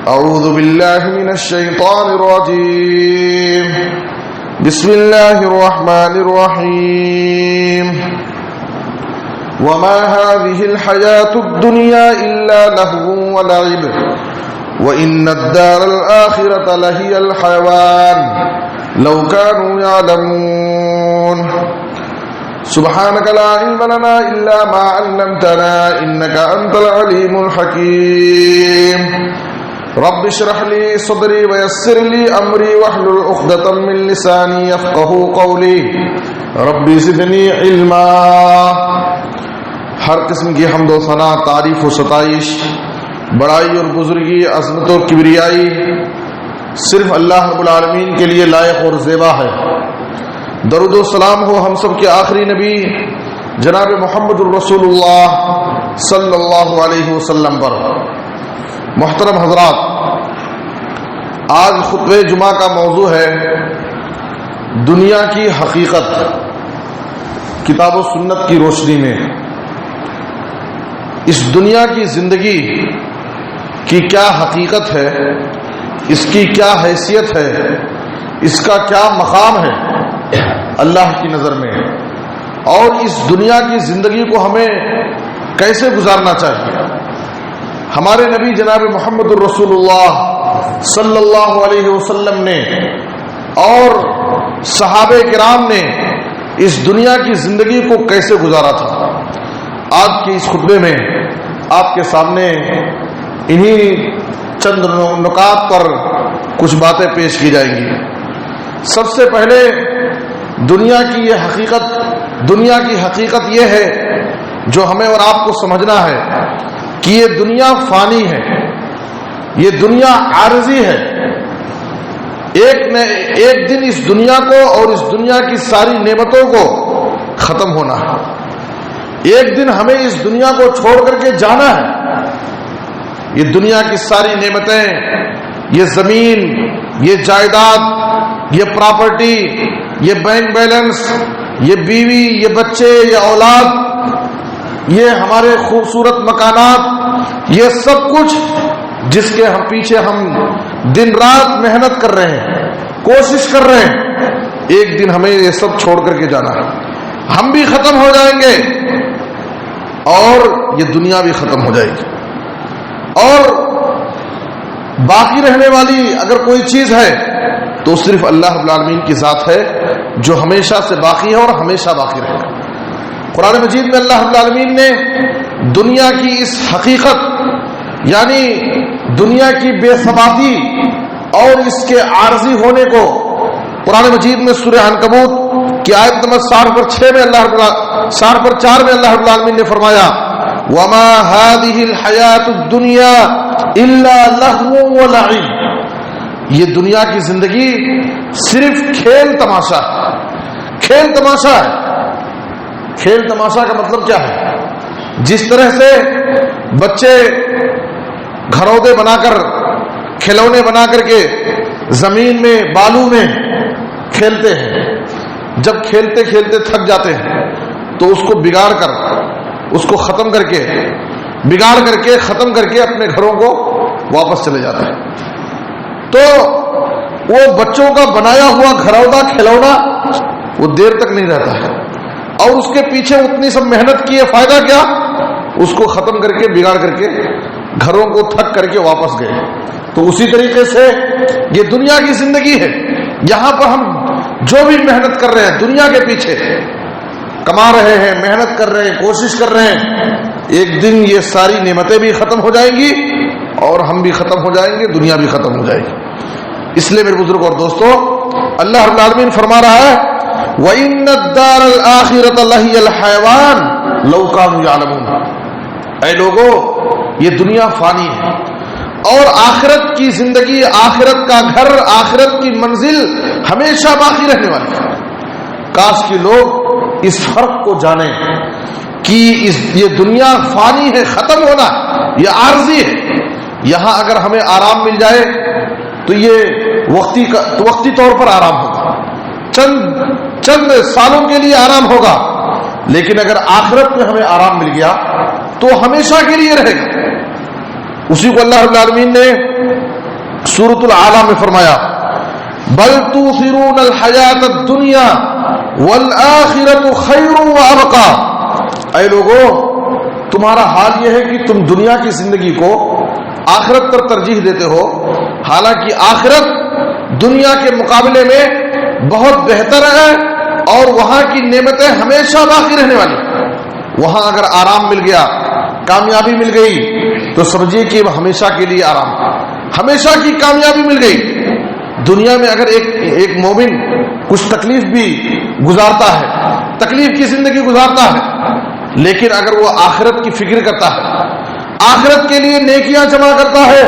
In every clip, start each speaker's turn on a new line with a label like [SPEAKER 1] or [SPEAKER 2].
[SPEAKER 1] أعوذ بالله من الشيطان الرجيم بسم الله الرحمن الرحيم وما هذه الحياة الدنيا إلا لهو ولعب وإن الدار الآخرة لهي الحيوان لو كانوا يعلمون سبحانك لا علم لنا إلا ما علمتنا إنك أنت العليم الحكيم رب اشرح لي صدري ويسر لي أمري واحلل عقدة من لساني يفقهوا قولي رب زدني علما. ہر قسم کی حمد و ثنا، تعریف و ستائش، بڑائی اور بزرگی، عظمت و کبریائی صرف اللہ رب العالمین کے لیے لائق اور زیبا ہے. درود و سلام ہو ہم سب کے آخری نبی جناب محمد الرسول اللہ صلی اللہ علیہ وسلم پر. محترم حضرات، آج خطبہ جمعہ کا موضوع ہے دنیا کی حقیقت. کتاب و سنت کی روشنی میں اس دنیا کی زندگی کی کیا حقیقت ہے، اس کی کیا حیثیت ہے، اس کا کیا مقام ہے اللہ کی نظر میں، اور اس دنیا کی زندگی کو ہمیں کیسے گزارنا چاہیے. ہمارے نبی جناب محمد الرسول اللہ صلی اللہ علیہ وسلم نے اور صحابہ کرام نے اس دنیا کی زندگی کو کیسے گزارا تھا. آج کے اس خطبے میں آپ کے سامنے انہی چند نکات پر کچھ باتیں پیش کی جائیں گی. سب سے پہلے دنیا کی حقیقت یہ ہے جو ہمیں اور آپ کو سمجھنا ہے کہ یہ دنیا فانی ہے، یہ دنیا عارضی ہے. ایک دن اس دنیا کو اور اس دنیا کی ساری نعمتوں کو ختم ہونا ہے. ایک دن ہمیں اس دنیا کو چھوڑ کر کے جانا ہے. یہ دنیا کی ساری نعمتیں، یہ زمین، یہ جائیداد، یہ پراپرٹی، یہ بینک بیلنس، یہ بیوی، یہ بچے، یہ اولاد، یہ ہمارے خوبصورت مکانات، یہ سب کچھ جس کے ہم پیچھے ہم دن رات محنت کر رہے ہیں، کوشش کر رہے ہیں، ایک دن ہمیں یہ سب چھوڑ کر کے جانا ہے. ہم بھی ختم ہو جائیں گے اور یہ دنیا بھی ختم ہو جائے گی. اور باقی رہنے والی اگر کوئی چیز ہے تو صرف اللہ رب العالمین کی ذات ہے جو ہمیشہ سے باقی ہے اور ہمیشہ باقی رہے گا. قرآن مجید میں اللہ رب العالمین نے دنیا کی اس حقیقت یعنی دنیا کی بے ثباتی اور اس کے عارضی ہونے کو قرآن مجید میں سورہ عنکبوت کی آیت نمبر 60 پر 4 میں اللہ رب العالمین نے فرمایا وَمَا هَذِهِ الْحَيَاةُ الدُّنْيَا إِلَّا لَهْوٌ وَلَعِبٌ. یہ دنیا کی زندگی صرف کھیل تماشا ہے. کھیل تماشا ہے. کھیل تماشا کا مطلب کیا ہے؟ جس طرح سے بچے گھرودے بنا کر، کھلونے بنا کر کے زمین میں، بالو میں کھیلتے ہیں، جب کھیلتے کھیلتے تھک جاتے ہیں تو اس کو بگاڑ کر، اس کو ختم کر کے، بگاڑ کر کے ختم کر کے اپنے گھروں کو واپس چلے جاتے ہیں. تو وہ بچوں کا بنایا ہوا گھرودا کھلونا وہ دیر تک نہیں رہتا ہے، اور اس کے پیچھے اتنی سب محنت کی ہے، فائدہ کیا؟ اس کو ختم کر کے، بگاڑ کر کے گھروں کو تھک کر کے واپس گئے. تو اسی طریقے سے یہ دنیا کی زندگی ہے. یہاں پر ہم جو بھی محنت کر رہے ہیں، دنیا کے پیچھے کما رہے ہیں، محنت کر رہے ہیں، کوشش کر رہے ہیں، ایک دن یہ ساری نعمتیں بھی ختم ہو جائیں گی اور ہم بھی ختم ہو جائیں گے، دنیا بھی ختم ہو جائے گی. اس لیے میرے بزرگ اور دوستو، اللہ رب العالمین فرما رہا ہے وَإِنَّ الدَّارَ الْآخِرَةَ لَهِيَ الْحَيَوَانُ لَوْ كَانُوا يَعْلَمُونَ. اے لوگو، یہ دنیا فانی ہے اور آخرت کی زندگی، آخرت کا گھر، آخرت کی منزل ہمیشہ باقی رہنے والی ہے. کاش کہ لوگ اس فرق کو جانیں کہ یہ دنیا فانی ہے، ختم ہونا، یہ عارضی ہے. یہاں اگر ہمیں آرام مل جائے تو یہ وقتی طور پر آرام ہوگا، چند سالوں کے لیے آرام ہوگا. لیکن اگر آخرت میں ہمیں آرام مل گیا تو ہمیشہ کے لیے رہے گا. اسی کو اللہ رب العالمین نے سورۃ الاعلی میں فرمایا بل توثرون الحیات الدنیا والآخرۃ خیر وابقی، اے لوگو تمہارا حال یہ ہے کہ تم دنیا کی زندگی کو آخرت پر ترجیح دیتے ہو، حالانکہ آخرت دنیا کے مقابلے میں بہت بہتر ہے اور وہاں کی نعمتیں ہمیشہ باقی رہنے والی۔ وہاں اگر آرام مل گیا، کامیابی مل گئی تو سمجھیے کہ ہمیشہ کے لیے آرام، ہمیشہ کی کامیابی مل گئی۔ دنیا میں اگر ایک مومن کچھ تکلیف بھی گزارتا ہے، تکلیف کی زندگی گزارتا ہے، لیکن اگر وہ آخرت کی فکر کرتا ہے، آخرت کے لیے نیکیاں جمع کرتا ہے،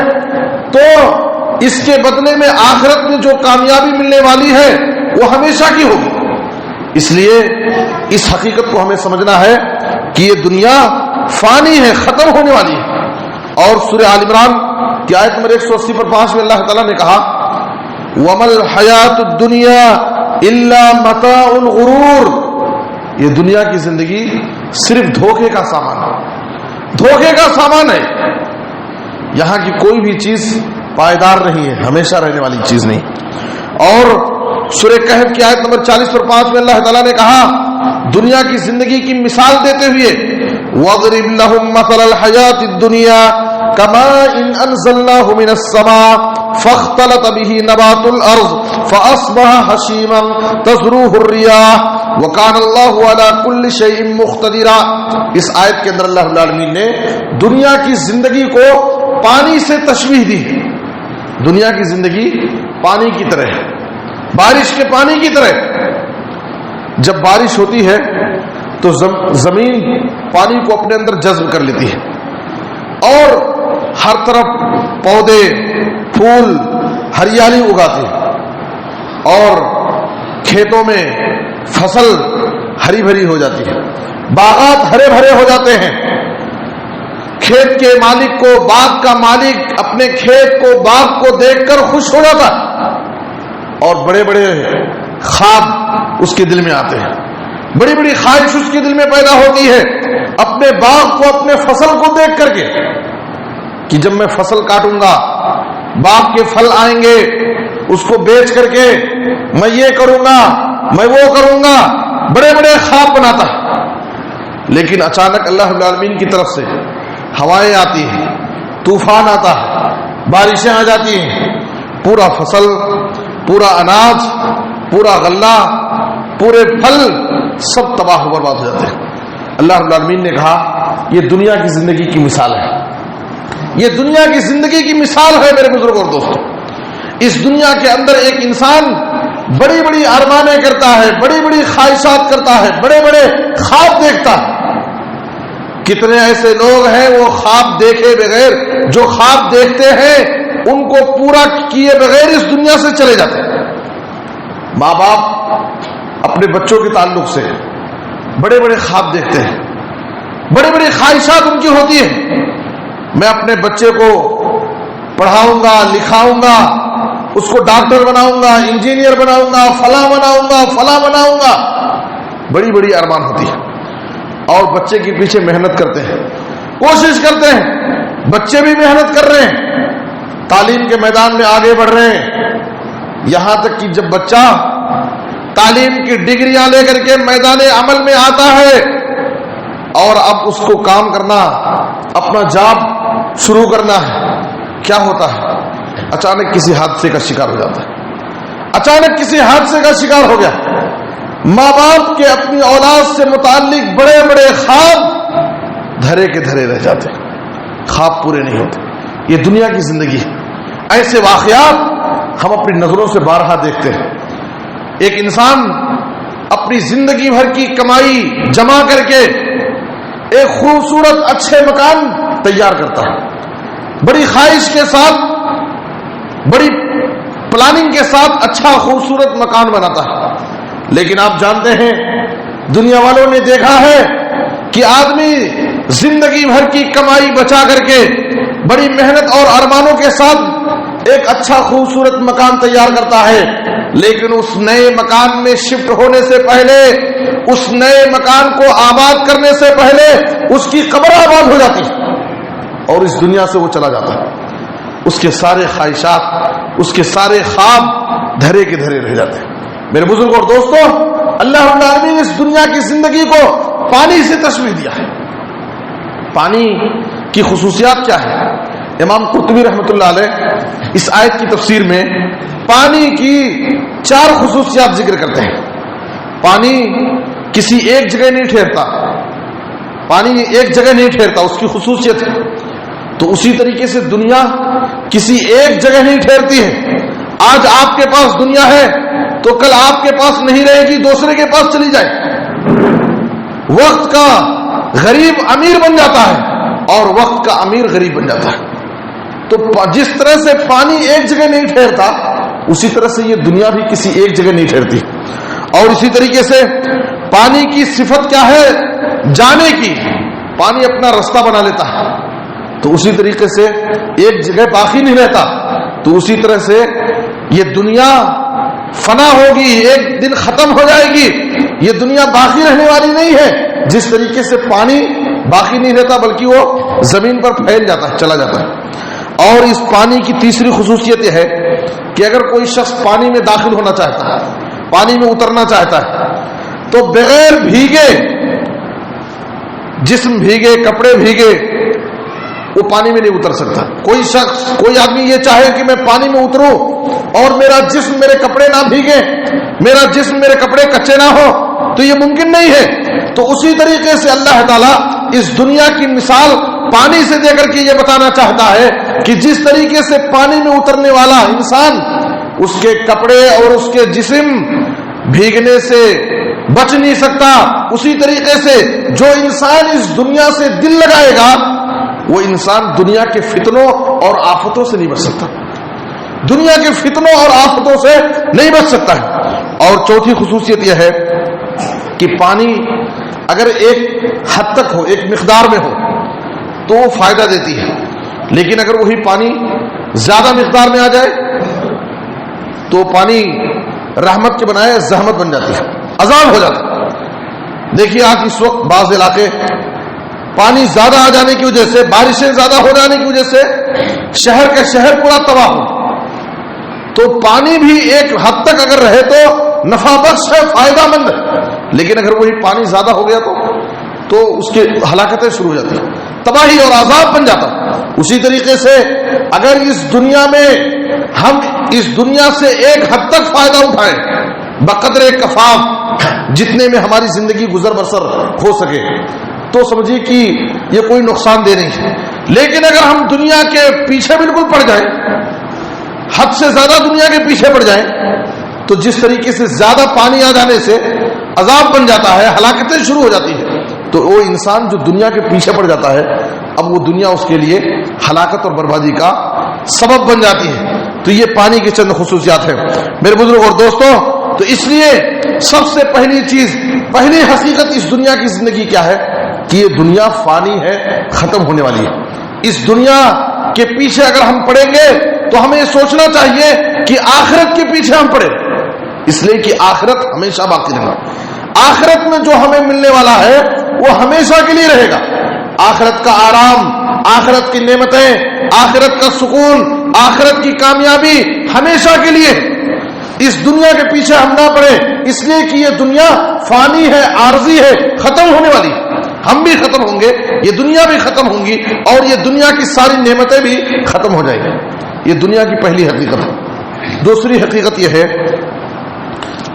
[SPEAKER 1] تو اس کے بدلے میں آخرت میں جو کامیابی ملنے والی ہے وہ ہمیشہ کی ہوگی۔ اس لیے اس حقیقت کو ہمیں سمجھنا ہے کہ یہ دنیا فانی ہے، ختم ہونے والی ہے۔ اور سورہ آل عمران کی آیت نمبر 180 پر 5 میں اللہ تعالیٰ نے کہا وَمَا الْحَيَاةُ الدُّنْيَا إِلَّا مَتَاعُ الْغُرُورِ، یہ دنیا کی زندگی صرف دھوکے کا سامان ہے، دھوکے کا سامان ہے۔ یہاں کی کوئی بھی چیز پائیدار نہیں ہے، ہمیشہ رہنے والی چیز نہیں۔ اور سورہ کہف کی آیت نمبر 40 پر 5 میں اللہ تعالیٰ نے کہا دنیا کی زندگی کی مثال دیتے ہوئے وَاضْرِبْ لَهُمْ مَثَلَ الْحَيَاةِ الدُّنْيَا كَمَاءٍ أَنزَلْنَاهُ مِنَ السَّمَاءِ فَاخْتَلَطَ بِهِ نَبَاتُ الْأَرْضِ فَأَصْبَحَ هَشِيمًا تَذْرُوهُ الرِّيَاحُ وَكَانَ اللَّهُ عَلَى كُلِّ شَيْءٍ مُقْتَدِرًا۔ اس آیت کے اندر اللہ رب العالمین نے دنیا کی زندگی کو پانی سے تشبیہ دی ہے۔ دنیا کی زندگی پانی کی طرح ہے، بارش کے پانی کی طرح۔ جب بارش ہوتی ہے تو زمین پانی کو اپنے اندر جذب کر لیتی ہے اور ہر طرف پودے پھول ہریالی اگاتے ہیں اور کھیتوں میں فصل ہری بھری ہو جاتی ہے، باغات ہرے بھرے ہو جاتے ہیں۔ کھیت کے مالک کو، باغ کا مالک اپنے کھیت کو، باغ کو دیکھ کر خوش ہو جاتا ہے اور بڑے بڑے خواب اس کے دل میں آتے ہیں، بڑی بڑی خواہش اس کے دل میں پیدا ہوتی ہے اپنے باغ کو، اپنے فصل کو دیکھ کر کے کہ جب میں فصل کاٹوں گا، باغ کے پھل آئیں گے، اس کو بیچ کر کے میں یہ کروں گا، میں وہ کروں گا، بڑے بڑے خواب بناتا ہے۔ لیکن اچانک اللہ رب العالمین کی طرف سے ہوائیں آتی ہیں، طوفان آتا ہے، بارشیں آ جاتی ہیں، پورا فصل، پورا اناج، پورا غلہ، پورے پھل سب تباہ و برباد ہو جاتے ہیں۔ اللہ رب العالمین نے کہا یہ دنیا کی زندگی کی مثال ہے، یہ دنیا کی زندگی کی مثال ہے میرے بزرگوں اور دوستوں۔ اس دنیا کے اندر ایک انسان بڑی بڑی ارمانیں کرتا ہے، بڑی بڑی خواہشات کرتا ہے، بڑے بڑے خواب دیکھتا ہے۔ کتنے ایسے لوگ ہیں وہ خواب دیکھے بغیر، جو خواب دیکھتے ہیں ان کو پورا کیے بغیر اس دنیا سے چلے جاتے ہیں۔ ماں باپ اپنے بچوں کے تعلق سے بڑے بڑے خواب دیکھتے ہیں، بڑی بڑی خواہشات ان کی ہوتی ہیں، میں اپنے بچے کو پڑھاؤں گا، لکھاؤں گا، اس کو ڈاکٹر بناؤں گا، انجینئر بناؤں گا، فلاں بناؤں گا، فلاں بناؤں گا، بڑی بڑی ارمان ہوتی ہے اور بچے کے پیچھے محنت کرتے ہیں، کوشش کرتے ہیں، بچے بھی محنت کر رہے ہیں، تعلیم کے میدان میں آگے بڑھ رہے ہیں، یہاں تک کہ جب بچہ تعلیم کی ڈگریاں لے کر کے میدان عمل میں آتا ہے اور اب اس کو کام کرنا، اپنا جاب شروع کرنا ہے، کیا ہوتا ہے؟ اچانک کسی حادثے کا شکار ہو جاتا ہے، اچانک کسی حادثے کا شکار ہو گیا۔ ماں باپ کے اپنی اولاد سے متعلق بڑے بڑے خواب دھرے کے دھرے رہ جاتے ہیں، خواب پورے نہیں ہوتے۔ یہ دنیا کی زندگی ہے۔ ایسے واقعات ہم اپنی نظروں سے بارہا دیکھتے ہیں۔ ایک انسان اپنی زندگی بھر کی کمائی جمع کر کے ایک خوبصورت اچھے مکان تیار کرتا ہے، بڑی خواہش کے ساتھ، بڑی پلاننگ کے ساتھ اچھا خوبصورت مکان بناتا ہے۔ لیکن آپ جانتے ہیں، دنیا والوں نے دیکھا ہے کہ آدمی زندگی بھر کی کمائی بچا کر کے بڑی محنت اور ارمانوں کے ساتھ ایک اچھا خوبصورت مکان تیار کرتا ہے، لیکن اس نئے مکان میں شفٹ ہونے سے پہلے، اس نئے مکان کو آباد کرنے سے پہلے اس کی قبر آباد ہو جاتی ہے اور اس دنیا سے وہ چلا جاتا ہے۔ اس کے سارے خواہشات، اس کے سارے خواب دھرے کے دھرے رہ جاتے ہیں۔ میرے بزرگ اور دوستو، اللہ رب العالمین نے اس دنیا کی زندگی کو پانی سے تشبیہ دیا ہے۔ پانی کی خصوصیات کیا ہے؟ امام قرطبی رحمۃ اللہ علیہ اس آیت کی تفسیر میں پانی کی 4 خصوصیات ذکر کرتے ہیں۔ پانی کسی ایک جگہ نہیں ٹھہرتا، پانی ایک جگہ نہیں ٹھہرتا، اس کی خصوصیت ہے۔ تو اسی طریقے سے دنیا کسی ایک جگہ نہیں ٹھہرتی ہے۔ آج آپ کے پاس دنیا ہے تو کل آپ کے پاس نہیں رہے گی، دوسرے کے پاس چلی جائے۔ وقت کا غریب امیر بن جاتا ہے اور وقت کا امیر غریب بن جاتا ہے۔ تو جس طرح سے پانی ایک جگہ نہیں ٹھہرتا، اسی طرح سے یہ دنیا بھی کسی ایک جگہ نہیں ٹھہرتی۔ اور اسی طریقے سے پانی کی صفت کیا ہے؟ جانے کی۔ پانی اپنا رستہ بنا لیتا ہے، تو اسی طریقے سے ایک جگہ باقی نہیں رہتا۔ تو اسی طرح سے یہ دنیا فنا ہوگی، ایک دن ختم ہو جائے گی، یہ دنیا باقی رہنے والی نہیں ہے۔ جس طریقے سے پانی باقی نہیں رہتا بلکہ وہ زمین پر پھیل جاتا ہے، چلا جاتا ہے۔ اور اس پانی کی تیسری خصوصیت یہ ہے کہ اگر کوئی شخص پانی میں داخل ہونا چاہتا ہے، پانی میں اترنا چاہتا ہے، تو بغیر بھیگے، جسم بھیگے، کپڑے بھیگے، وہ پانی میں نہیں اتر سکتا۔ کوئی شخص، کوئی آدمی یہ چاہے کہ میں پانی میں اتروں اور میرا جسم، میرے کپڑے نہ بھیگے، میرا جسم، میرے کپڑے کچے نہ ہو، تو یہ ممکن نہیں ہے۔ تو اسی طریقے سے اللہ تعالیٰ اس دنیا کی مثال پانی سے دے کر کے یہ بتانا چاہتا ہے کہ جس طریقے سے پانی میں اترنے والا انسان، اس کے کپڑے اور اس کے جسم بھیگنے سے بچ نہیں سکتا، اسی طریقے سے جو انسان اس دنیا سے دل لگائے گا وہ انسان دنیا کے فتنوں اور آفتوں سے نہیں بچ سکتا، دنیا کے فتنوں اور آفتوں سے نہیں بچ سکتا ہے۔ اور چوتھی خصوصیت یہ ہے کہ پانی اگر ایک حد تک ہو، ایک مقدار میں ہو تو وہ فائدہ دیتی ہے، لیکن اگر وہی پانی زیادہ مقدار میں آ جائے تو پانی رحمت کے بنائے زحمت بن جاتی ہے، عذاب ہو جاتا ہے۔ دیکھیے آج اس وقت بعض علاقے پانی زیادہ آ جانے کی وجہ سے، بارشیں زیادہ ہو جانے کی وجہ سے شہر کا شہر پورا تباہ ہو۔ تو پانی بھی ایک حد تک اگر رہے تو نفع بخش ہے، فائدہ مند ہے، لیکن اگر وہی پانی زیادہ ہو گیا تو اس کی ہلاکتیں شروع ہو جاتی ہیں، تباہی اور عذاب بن جاتا ہے۔ اسی طریقے سے اگر اس دنیا میں ہم اس دنیا سے ایک حد تک فائدہ اٹھائیں بقدر کفاف، جتنے میں ہماری زندگی گزر بسر ہو سکے، تو سمجھیے کہ یہ کوئی نقصان دہ نہیں ہے۔ لیکن اگر ہم دنیا کے پیچھے بالکل پڑ جائیں، حد سے زیادہ دنیا کے پیچھے پڑ جائیں، تو جس طریقے سے زیادہ پانی آ جانے سے عذاب بن جاتا ہے، ہلاکتیں شروع ہو جاتی ہے، تو وہ انسان جو دنیا کے پیچھے پڑ جاتا ہے، اب وہ دنیا اس کے لیے ہلاکت اور بربادی کا سبب بن جاتی ہے۔ تو یہ پانی کی چند خصوصیات ہیں میرے بزرگ اور دوستوں۔ تو اس لیے سب سے پہلی چیز، پہلی حقیقت اس دنیا کی زندگی کیا ہے کہ یہ دنیا فانی ہے، ختم ہونے والی ہے۔ اس دنیا کے پیچھے اگر ہم پڑیں گے تو ہمیں سوچنا چاہیے کہ آخرت کے پیچھے ہم پڑیں، اس لیے کہ آخرت ہمیشہ باقی رہے گا۔ آخرت میں جو ہمیں ملنے والا ہے وہ ہمیشہ کے لیے رہے گا۔ آخرت کا آرام، آخرت کی نعمتیں، آخرت کا سکون، آخرت کی کامیابی ہمیشہ کے لیے۔ اس دنیا کے پیچھے ہم نہ پڑیں، اس لیے کہ یہ دنیا فانی ہے، عارضی ہے، ختم ہونے والی ہے۔ ہم بھی ختم ہوں گے، یہ دنیا بھی ختم ہوں گی، اور یہ دنیا کی ساری نعمتیں بھی ختم ہو جائیں گی۔ یہ دنیا کی پہلی حقیقت ہے۔ دوسری حقیقت یہ ہے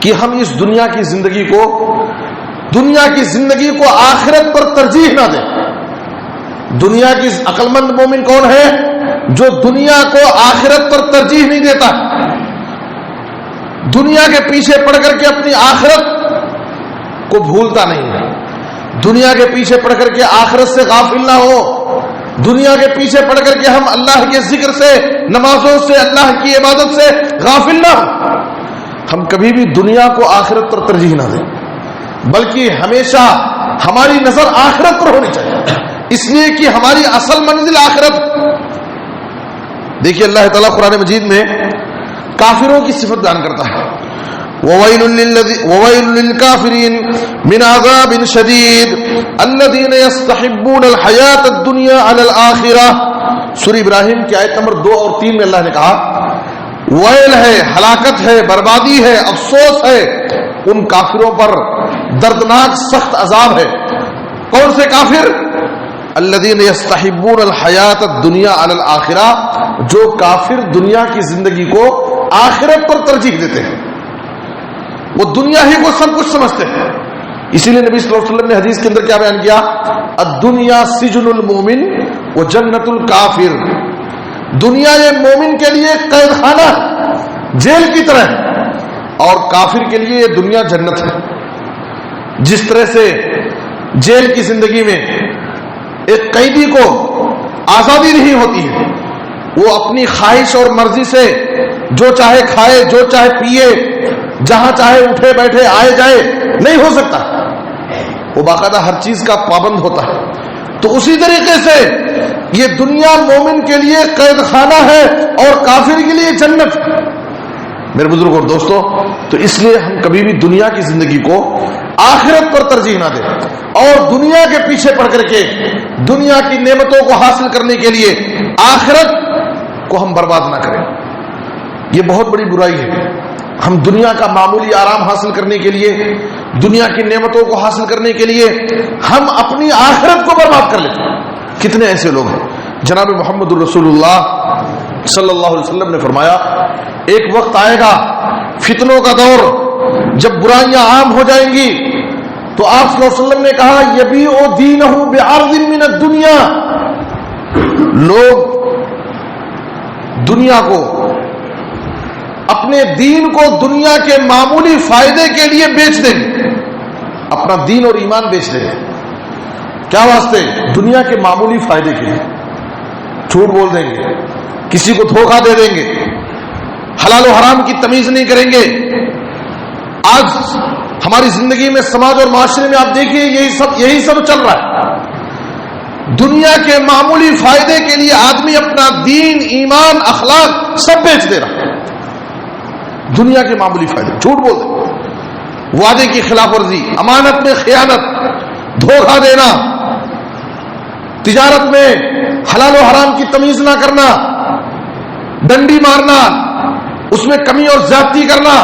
[SPEAKER 1] کہ ہم اس دنیا کی زندگی کو آخرت پر ترجیح نہ دیں۔ دنیا کی عقل مند مومن کون ہے؟ جو دنیا کو آخرت پر ترجیح نہیں دیتا، دنیا کے پیچھے پڑ کر کے اپنی آخرت کو بھولتا نہیں ہے، دنیا کے پیچھے پڑ کر کے آخرت سے غافل نہ ہو، دنیا کے پیچھے پڑ کر کے ہم اللہ کے ذکر سے، نمازوں سے، اللہ کی عبادت سے غافل نہ ہو۔ ہم کبھی بھی دنیا کو آخرت پر ترجیح نہ دیں، بلکہ ہمیشہ ہماری نظر آخرت پر ہونی چاہیے، اس لیے کہ ہماری اصل منزل آخرت۔ دیکھیے اللہ تعالیٰ قرآن مجید میں کافروں کی صفت بیان کرتا ہے، وَوَيْلٌ لِّلْكَافِرِينَ مِنْ عَذَابٍ شَدِيدٍ الَّذِينَ يَسْتَحِبُّونَ الْحَيَاةَ الدُّنْيَا عَلَى الْآخِرَةِ سورہ ابراہیم کی آیت نمبر 2 اور 3 میں اللہ نے کہا ویل ہے، ہلاکت ہے، بربادی ہے، افسوس ہے ان کافروں پر، دردناک سخت عذاب ہے۔ کون سے کافر؟ الذین یستحبون الحیات الدنیا علی الآخرہ، جو کافر دنیا کی زندگی کو آخرت پر ترجیح دیتے ہیں، وہ دنیا ہی کو سب کچھ سمجھتے ہیں۔ اسی لیے نبی صلی اللہ علیہ وسلم نے حدیث کے اندر کیا بیان کیا؟ الدنیا سجن المومن و جنت الکافر، دنیا یہ مومن کے لیے قید خانہ، جیل کی طرح ہے، اور کافر کے لیے یہ دنیا جنت ہے۔ جس طرح سے جیل کی زندگی میں ایک قیدی کو آزادی نہیں ہوتی ہے، وہ اپنی خواہش اور مرضی سے جو چاہے کھائے، جو چاہے پیے، جہاں چاہے اٹھے بیٹھے آئے جائے، نہیں ہو سکتا، وہ باقاعدہ ہر چیز کا پابند ہوتا ہے۔ تو اسی طریقے سے یہ دنیا مومن کے لیے قید خانہ ہے اور کافر کے لیے جنت۔ میرے بزرگ اور دوستو، تو اس لیے ہم کبھی بھی دنیا کی زندگی کو آخرت پر ترجیح نہ دیں، اور دنیا کے پیچھے پڑ کر کے دنیا کی نعمتوں کو حاصل کرنے کے لیے آخرت کو ہم برباد نہ کریں۔ یہ بہت بڑی برائی ہے۔ ہم دنیا کا معمولی آرام حاصل کرنے کے لیے، دنیا کی نعمتوں کو حاصل کرنے کے لیے ہم اپنی آخرت کو برباد کر لیتے ہیں۔ کتنے ایسے لوگ ہیں؟ جناب محمد الرسول اللہ صلی اللہ علیہ وسلم نے فرمایا ایک وقت آئے گا فتنوں کا دور، جب برائیاں عام ہو جائیں گی، تو آپ صلی اللہ علیہ وسلم نے کہا یبیع دینہ بعرض من الدنیا، لوگ دنیا کو، اپنے دین کو دنیا کے معمولی فائدے کے لیے بیچ دیں گے، اپنا دین اور ایمان بیچ دیں گے۔ کیا واسطے؟ دنیا کے معمولی فائدے کے لیے جھوٹ بول دیں گے، کسی کو دھوکہ دے دیں گے، حلال و حرام کی تمیز نہیں کریں گے۔ آج ہماری زندگی میں، سماج اور معاشرے میں آپ دیکھیے یہی سب چل رہا ہے۔ دنیا کے معمولی فائدے کے لیے آدمی اپنا دین، ایمان، اخلاق سب بیچ دے رہا ہے۔ دنیا کے معمولی فائدے، جھوٹ بول دیں، وعدے کی خلاف ورزی، امانت میں خیانت، دھوکہ دینا، تجارت میں حلال و حرام کی تمیز نہ کرنا، ڈنڈی مارنا، اس میں کمی اور زیادتی کرنا۔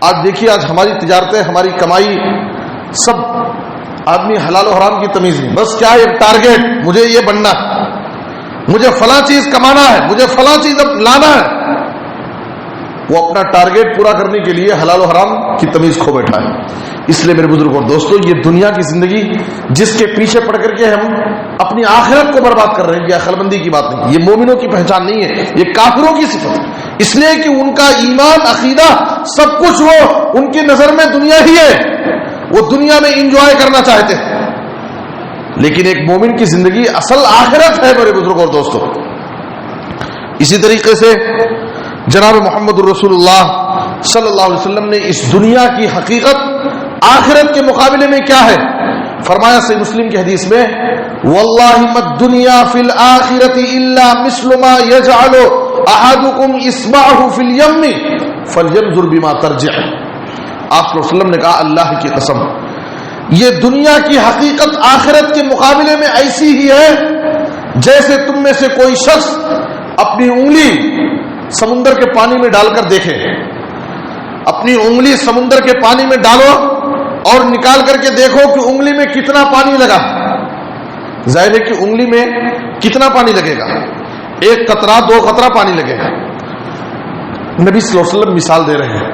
[SPEAKER 1] آج دیکھیے، آج ہماری تجارتیں، ہماری کمائی، سب آدمی حلال و حرام کی تمیز نہیں، بس کیا ایک ٹارگیٹ، مجھے یہ بننا ہے، مجھے فلاں چیز کمانا ہے، مجھے فلاں چیز اب لانا ہے۔ وہ اپنا ٹارگیٹ پورا کرنے کے لیے حلال و حرام کی تمیز کھو بیٹھا ہے۔ اس لیے میرے بزرگ اور دوستو، یہ دنیا کی زندگی جس کے پیچھے پڑ کر کے ہم اپنی آخرت کو برباد کر رہے ہیں، یہ عقل مندی کی بات نہیں، یہ مومنوں کی پہچان نہیں ہے، یہ کافروں کی صفت ہے۔ اس لیے کہ ان کا ایمان، عقیدہ، سب کچھ وہ ان کی نظر میں دنیا ہی ہے، وہ دنیا میں انجوائے کرنا چاہتے ہیں، لیکن ایک مومن کی زندگی اصل آخرت ہے میرے بزرگ اور دوستو۔ اسی طریقے سے جناب محمد الرسول اللہ صلی اللہ علیہ وسلم نے اس دنیا کی حقیقت آخرت کے مقابلے میں کیا ہے فرمایا؟ صحیح مسلم کی حدیث میں واللہ ما الدنیا فی الآخرۃ الا مثل ما یجعل احدکم اصبعہ فی الیم فلینظر بما ترجع۔ آپ صلی اللہ علیہ وسلم نے کہا اللہ کی قسم، یہ دنیا کی حقیقت آخرت کے مقابلے میں ایسی ہی ہے جیسے تم میں سے کوئی شخص اپنی انگلی سمندر کے پانی میں ڈال کر دیکھے۔ اپنی انگلی سمندر کے پانی میں ڈالو اور نکال کر کے دیکھو کہ انگلی میں کتنا پانی لگا۔ ظاہر ہے کہ انگلی میں کتنا پانی لگے گا؟ ایک قطرہ، دو قطرہ پانی لگے گا۔ نبی صلی اللہ علیہ وسلم مثال دے رہے ہیں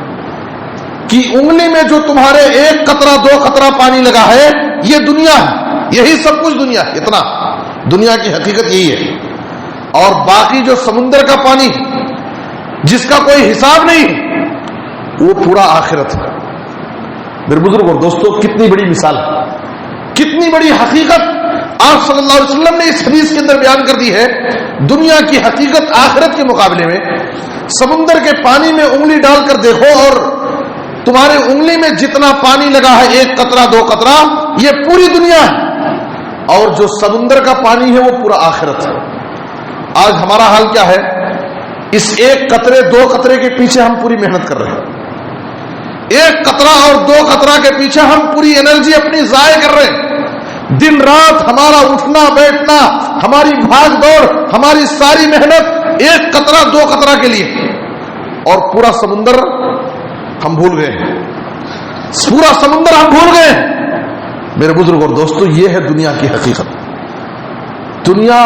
[SPEAKER 1] کہ انگلی میں جو تمہارے ایک قطرہ، دو قطرہ پانی لگا ہے، یہ دنیا ہے، یہی سب کچھ دنیا ہے، اتنا دنیا کی حقیقت یہی ہے۔ اور باقی جو سمندر کا پانی جس کا کوئی حساب نہیں، وہ پورا آخرت ہے۔ میرے بزرگ اور دوستو، کتنی بڑی مثال ہے، کتنی بڑی حقیقت آپ صلی اللہ علیہ وسلم نے اس حدیث کے اندر بیان کر دی ہے۔ دنیا کی حقیقت آخرت کے مقابلے میں سمندر کے پانی میں انگلی ڈال کر دیکھو اور تمہارے انگلی میں جتنا پانی لگا ہے، ایک قطرہ، دو قطرہ، یہ پوری دنیا ہے، اور جو سمندر کا پانی ہے وہ پورا آخرت ہے۔ آج ہمارا حال کیا ہے؟ اس ایک قطرے، دو قطرے کے پیچھے ہم پوری محنت کر رہے ہیں، ایک قطرہ اور دو قطرہ کے پیچھے ہم پوری انرجی اپنی ضائع کر رہے ہیں، دن رات ہمارا اٹھنا بیٹھنا، ہماری بھاگ دوڑ، ہماری ساری محنت ایک قطرہ دو قطرہ کے لیے، اور پورا سمندر ہم بھول گئے، پورا سمندر ہم بھول گئے۔ میرے بزرگ اور دوستو، یہ ہے دنیا کی حقیقت۔ دنیا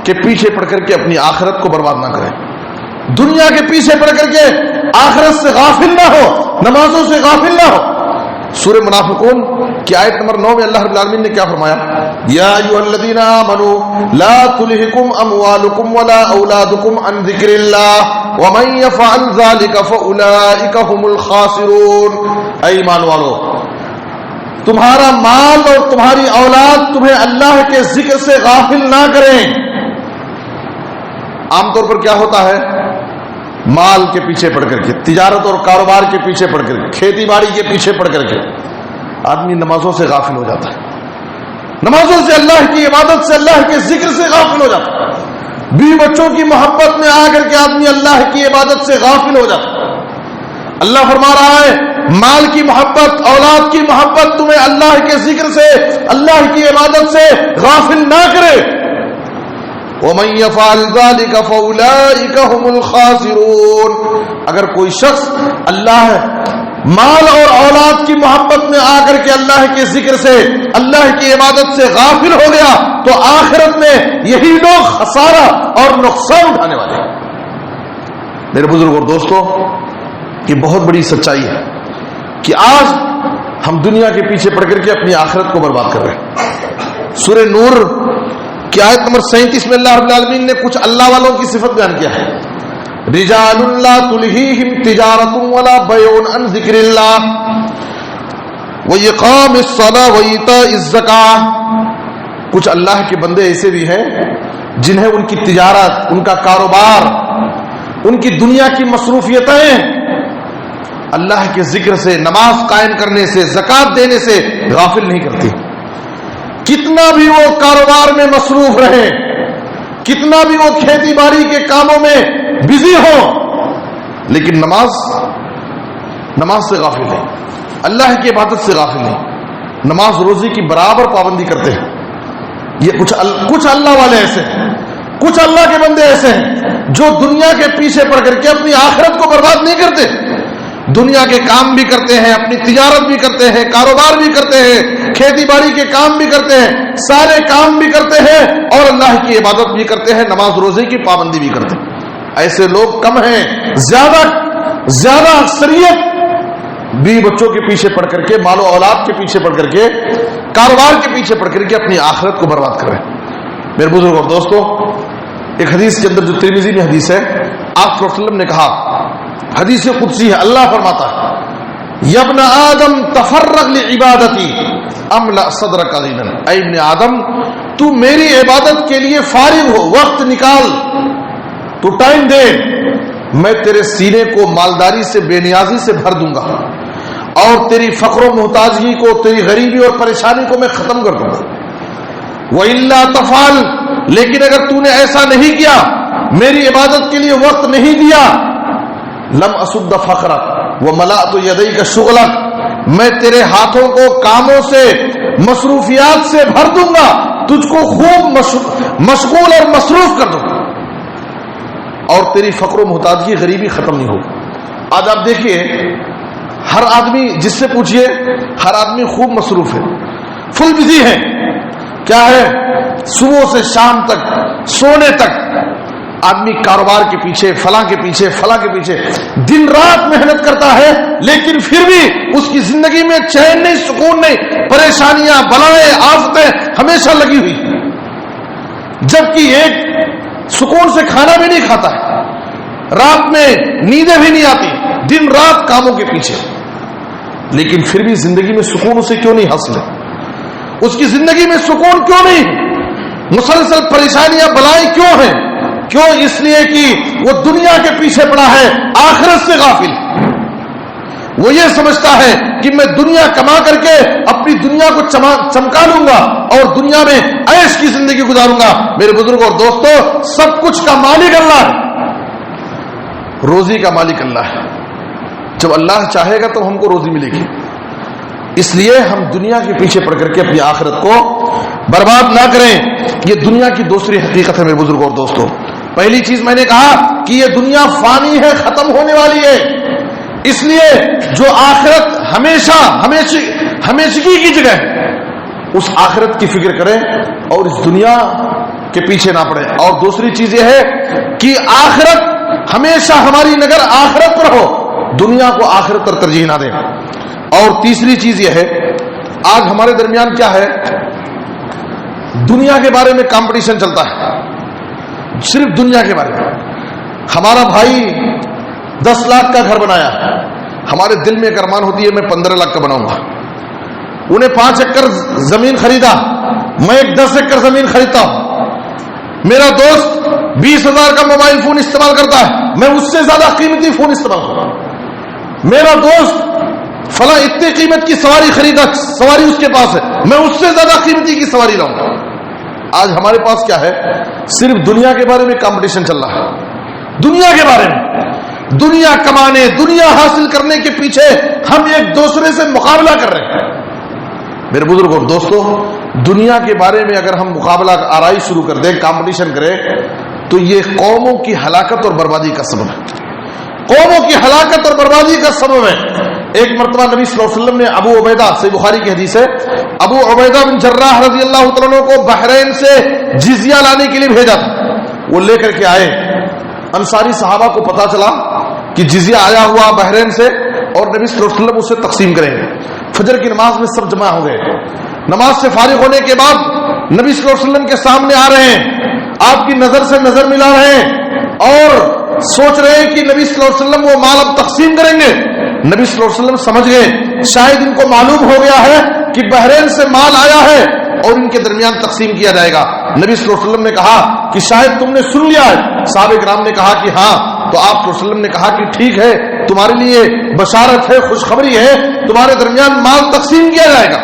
[SPEAKER 1] کے پیچھے پڑ کر کے اپنی آخرت کو برباد نہ کریں، دنیا کے پیچھے پڑ کر کے آخرت سے غافل نہ ہو، نمازوں سے غافل نہ ہو۔ سورہ منافقون کی آیت نمبر 9 میں اللہ رب العالمین نے کیا فرمایا؟ یا ایھا الذین آمنوا لا تلہکم اموالکم ولا اولادکم عن ذکر اللہ ومن یفعل ذلک فاولئک هم الخاسرون۔ اے ایمان والو، تمہارا مال اور تمہاری اولاد تمہیں اللہ کے ذکر سے غافل نہ کریں۔ عام طور پر کیا ہوتا ہے؟ مال کے پیچھے پڑ کر کے، تجارت اور کاروبار کے پیچھے پڑ کر کے، کھیتی باڑی کے پیچھے پڑ کر کے آدمی نمازوں سے غافل ہو جاتا ہے، نمازوں سے، اللہ کی عبادت سے، اللہ کے ذکر سے غافل ہو جاتا ہے۔ بیوی بچوں کی محبت میں آ کر کے آدمی اللہ کی عبادت سے غافل ہو جاتا ہے۔ اللہ فرما رہا ہے مال کی محبت، اولاد کی محبت تمہیں اللہ کے ذکر سے، اللہ کی عبادت سے غافل نہ کرے۔ وَمَن يَفْعَلْ ذَلِكَ فَأُولَئِكَ هُمُ الْخَاسِرُونَ۔ اگر کوئی شخص اللہ مال اور اولاد کی محبت میں آ کر کے اللہ کے ذکر سے، اللہ کی عبادت سے غافل ہو گیا تو آخرت میں یہی لوگ خسارہ اور نقصان اٹھانے والے ہیں۔ میرے بزرگ اور دوستو، یہ بہت بڑی سچائی ہے کہ آج ہم دنیا کے پیچھے پڑ کر کے اپنی آخرت کو برباد کر رہے ہیں۔ سورہ نور کی آیت نمبر 37 میں اللہ رب العالمین نے کچھ اللہ والوں کی صفت بیان کیا ہے۔ رجال لا تلہیہم تجارت ولا بیع عن ذکر اللہ واقام الصلاۃ وایتاء الزکاۃ۔ کچھ اللہ کے بندے ایسے بھی ہیں جنہیں ان کی تجارت، ان کا کاروبار، ان کی دنیا کی مصروفیتیں اللہ کے ذکر سے، نماز قائم کرنے سے، زکوٰۃ دینے سے غافل نہیں کرتی۔ کتنا بھی وہ کاروبار میں مصروف رہے، کتنا بھی وہ کھیتی باڑی کے کاموں میں بزی ہو، لیکن نماز سے غافل نہیں، اللہ کی عبادت سے غافل نہیں، نماز روزی کی برابر پابندی کرتے ہیں۔ یہ کچھ اللہ والے ایسے ہیں، کچھ اللہ کے بندے ایسے ہیں جو دنیا کے پیچھے پڑ کر کے اپنی آخرت کو برباد نہیں کرتے، دنیا کے کام بھی کرتے ہیں، اپنی تجارت بھی کرتے ہیں، کاروبار بھی کرتے ہیں، کھیتی باڑی کے کام بھی کرتے ہیں، سارے کام بھی کرتے ہیں اور اللہ کی عبادت بھی کرتے ہیں، نماز روزے کی پابندی بھی کرتے ہیں۔ ایسے لوگ کم ہیں، زیادہ اکثریت بیوی بچوں کے پیچھے پڑ کر کے، مال و اولاد کے پیچھے پڑ کر کے، کاروبار کے پیچھے پڑ کر کے اپنی آخرت کو برباد کر رہے ہیں۔ میرے بزرگ اور دوستو، ایک حدیث کے اندر جو ترمذی میں حدیث ہے، آپ صلی اللہ علیہ وسلم نے کہا، حدیث قدسی ہے، اللہ فرماتا ہے یا ابن آدم تفرغ لعبادتی املأ صدرک غنا۔ اے ابن آدم، تو میری عبادت کے لیے فارغ ہو، وقت نکال، تو ٹائم دے، میں تیرے سینے کو مالداری سے، بے نیازی سے بھر دوں گا، اور تیری فقر و محتاجگی کو، تیری غریبی اور پریشانی کو میں ختم کر دوں گا۔ وَإِلَّا تَفْعَلْ، لیکن اگر تو نے ایسا نہیں کیا، میری عبادت کے لیے وقت نہیں دیا، لم اسد فقرک وملأت یدیک شغلک، میں تیرے ہاتھوں کو کاموں سے، مصروفیات سے بھر دوں گا، تجھ کو خوب مشغول اور مصروف کر دوں گا، اور تیری فقر و محتاجگی، غریبی ختم نہیں ہوگی۔ آج آپ دیکھیے، ہر آدمی، جس سے پوچھئے، ہر آدمی خوب مصروف ہے، فل بزی ہے۔ کیا ہے؟ صبح سے شام تک، سونے تک آدمی کاروبار کے پیچھے، فلاں کے پیچھے، فلاں کے پیچھے دن رات محنت کرتا ہے، لیکن پھر بھی اس کی زندگی میں چین نہیں، سکون نہیں، پریشانیاں، بلائیں، آفتیں ہمیشہ لگی ہوئی، جبکہ ایک سکون سے کھانا بھی نہیں کھاتا ہے، رات میں نیندیں بھی نہیں آتی، دن رات کاموں کے پیچھے، لیکن پھر بھی زندگی میں سکون اسے کیوں نہیں حاصل ہے؟ اس کی زندگی میں سکون کیوں نہیں؟ مسلسل پریشانیاں، بلائیں کیوں ہیں؟ کیوں؟ اس لیے کہ وہ دنیا کے پیچھے پڑا ہے، آخرت سے غافل۔ وہ یہ سمجھتا ہے کہ میں دنیا کما کر کے اپنی دنیا کو چمکا لوں گا اور دنیا میں عیش کی زندگی گزاروں گا۔ میرے بزرگ اور دوستو، سب کچھ کا مالک اللہ ہے، روزی کا مالک اللہ ہے۔ جب اللہ چاہے گا تو ہم کو روزی ملے گی۔ اس لیے ہم دنیا کے پیچھے پڑ کر کے اپنی آخرت کو برباد نہ کریں. یہ دنیا کی دوسری حقیقت ہے میرے بزرگوں اور دوستوں. پہلی چیز میں نے کہا کہ یہ دنیا فانی ہے, ختم ہونے والی ہے, اس لیے جو آخرت ہمیشگی کی جگہ ہے اس آخرت کی فکر کریں اور اس دنیا کے پیچھے نہ پڑیں. اور دوسری چیز یہ ہے کہ آخرت ہمیشہ ہماری نظر آخرت پر ہو, دنیا کو آخرت پر ترجیح نہ دیں. اور تیسری چیز یہ ہے, آج ہمارے درمیان کیا ہے, دنیا کے بارے میں کمپٹیشن چلتا ہے, صرف دنیا کے بارے میں. ہمارا بھائی 10 لاکھ کا گھر بنایا, ہمارے دل میں ایک ارمان ہوتی ہے میں 15 لاکھ کا بناؤں گا. انہیں 5 ایکڑ زمین خریدا, میں 10 ایکڑ زمین خریدتا ہوں. میرا دوست 20,000 کا موبائل فون استعمال کرتا ہے, میں اس سے زیادہ قیمتی فون استعمال کرتا ہوں. میرا دوست فلاں اتنی قیمت کی سواری خریدا, سواری اس کے پاس ہے, میں اس سے زیادہ قیمتی کی سواری لاؤں گا. آج ہمارے پاس کیا ہے, صرف دنیا کے بارے میں کمپٹیشن چل رہا ہے. دنیا کے بارے میں, دنیا کمانے, دنیا حاصل کرنے کے پیچھے ہم ایک دوسرے سے مقابلہ کر رہے ہیں. میرے بزرگوں اور دوستوں, دنیا کے بارے میں اگر ہم مقابلہ آرائی شروع کر دیں, کمپٹیشن کریں, تو یہ قوموں کی ہلاکت اور بربادی کا سبب ہے. قوموں کی ہلاکت اور بربادی کا سبب ہے. ایک مرتبہ نبی صلی اللہ علیہ وسلم نے ابو عبیدہ, صحیح بخاری کی حدیث ہے, ابو عبیدہ بن جراح رضی اللہ تعالیٰ کو بحرین سے جزیہ لانے کے لیے بھیجا تھا. وہ لے کر کے آئے. انصاری صحابہ کو پتا چلا کہ جزیہ آیا ہوا بحرین سے اور نبی صلی اللہ علیہ وسلم اسے تقسیم کریں گے. فجر کی نماز میں سب جمع ہو گئے. نماز سے فارغ ہونے کے بعد نبی صلی اللہ علیہ وسلم کے سامنے آ رہے ہیں, آپ کی نظر سے نظر ملا رہے ہیں اور سوچ رہے ہیں کہ نبی صلی اللہ علیہ وسلم وہ مال اب تقسیم کریں گے. نبی صلی اللہ علیہ وسلم سمجھ گئے شاید ان کو معلوم ہو گیا ہے کہ بحرین سے مال آیا ہے اور ان کے درمیان تقسیم کیا جائے گا. نبی صلی اللہ علیہ وسلم نے کہا کہ شاید تم نے سن لیا ہے. صحابہ کرام نے کہا کہ ہاں. تو آپ صلی اللہ علیہ وسلم نے کہا کہ ٹھیک ہے, تمہارے لیے بشارت ہے, خوشخبری ہے, تمہارے درمیان مال تقسیم کیا جائے گا.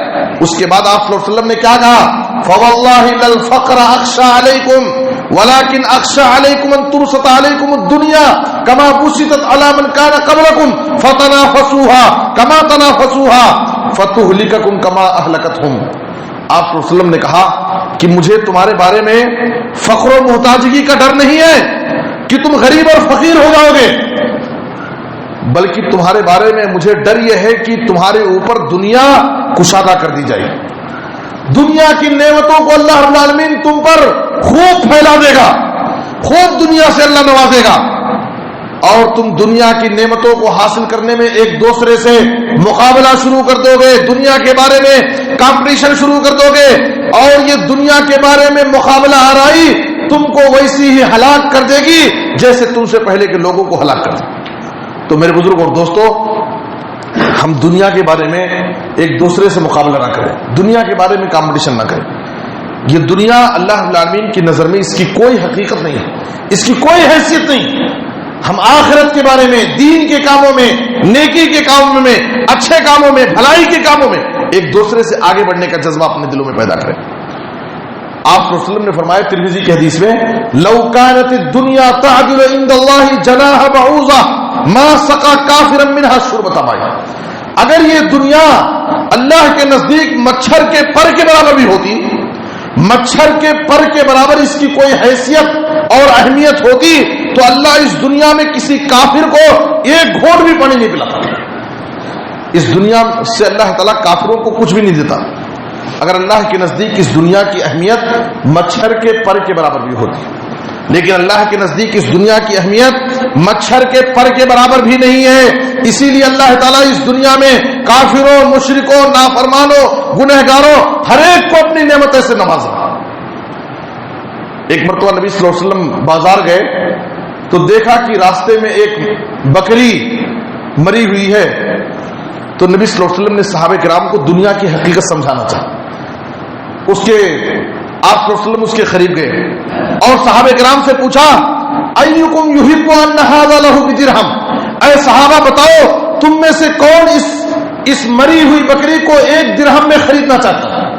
[SPEAKER 1] اس کے بعد آپ صلی اللہ علیہ وسلم نے کیا کہا, فواللہ للفقر اخشى علیکم ولكن اخشى علیکم ان تبسط علیکم الدنیا كما بسطت على من كان قبلكم فتنافسوها كما تنافسوها فتهلككم كما اهلكتهم. آپ صلی اللہ علیہ وسلم نے کہا کہ مجھے تمہارے بارے میں فقر و محتاجگی کا ڈر نہیں ہے کہ تم غریب اور فقیر ہو جاؤ گے, بلکہ تمہارے بارے میں مجھے ڈر یہ ہے کہ تمہارے اوپر دنیا کشادہ کر دی جائے. دنیا کی نعمتوں کو اللہ رب العالمین تم پر خوب پھیلا دے گا, خوب دنیا سے اللہ نوازے گا اور تم دنیا کی نعمتوں کو حاصل کرنے میں ایک دوسرے سے مقابلہ شروع کر دو گے, دنیا کے بارے میں کمپٹیشن شروع کر دو گے اور یہ دنیا کے بارے میں مقابلہ آرائی تم کو ویسی ہی ہلاک کر دے گی جیسے تم سے پہلے کے لوگوں کو ہلاک کر دے. تو میرے بزرگوں اور دوستوں, ہم دنیا کے بارے میں ایک دوسرے سے مقابلہ نہ کریں, دنیا کے بارے میں کمپٹیشن نہ کریں. یہ دنیا اللہ رب العالمین کی نظر میں اس کی کوئی حقیقت نہیں ہے, اس کی کوئی حیثیت نہیں. ہم آخرت کے بارے میں, دین کے کاموں میں, نیکی کے کاموں میں, اچھے کاموں میں, بھلائی کے کاموں میں ایک دوسرے سے آگے بڑھنے کا جذبہ اپنے دلوں میں پیدا کریں. آپ صلی اللہ علیہ وسلم نے فرمایا ترمذی کی حدیث میں, لو كانت الدنيا تعدل عند الله جناح بعوضة ما سقى كافرا منها شربة ماء. اگر یہ دنیا اللہ کے نزدیک مچھر کے پر کے برابر بھی ہوتی, مچھر کے پر کے برابر اس کی کوئی حیثیت اور اہمیت ہوتی تو اللہ اس دنیا میں کسی کافر کو ایک گھونٹ بھی پانی نہیں پلاتا. اس دنیا سے اللہ تعالیٰ کافروں کو کچھ بھی نہیں دیتا. اگر اللہ کے نزدیک اس دنیا کی اہمیت مچھر کے پر کے برابر بھی ہوتی, لیکن اللہ کے نزدیک اس دنیا کی اہمیت مچھر کے پر کے برابر بھی نہیں ہے. اسی لیے اللہ تعالیٰ اس دنیا میں کافروں, مشرکوں, نافرمانوں, گنہگاروں ہر ایک کو اپنی نعمتوں سے نوازا. ایک مرتبہ نبی صلی اللہ علیہ وسلم بازار گئے تو دیکھا کہ راستے میں ایک بکری مری ہوئی ہے. تو نبی صلی اللہ علیہ وسلم نے صحابہ کرام کو دنیا کی حقیقت سمجھانا چاہا. آپ صلی اللہ علیہ وسلم اس کے قریب گئے اور صحابہ کرام سے پوچھا, ایکم یحب ان ھذا لہ بدرہم, اے صحابہ بتاؤ تم میں سے کون اس مری ہوئی بکری کو 1 درہم میں خریدنا چاہتا ہے.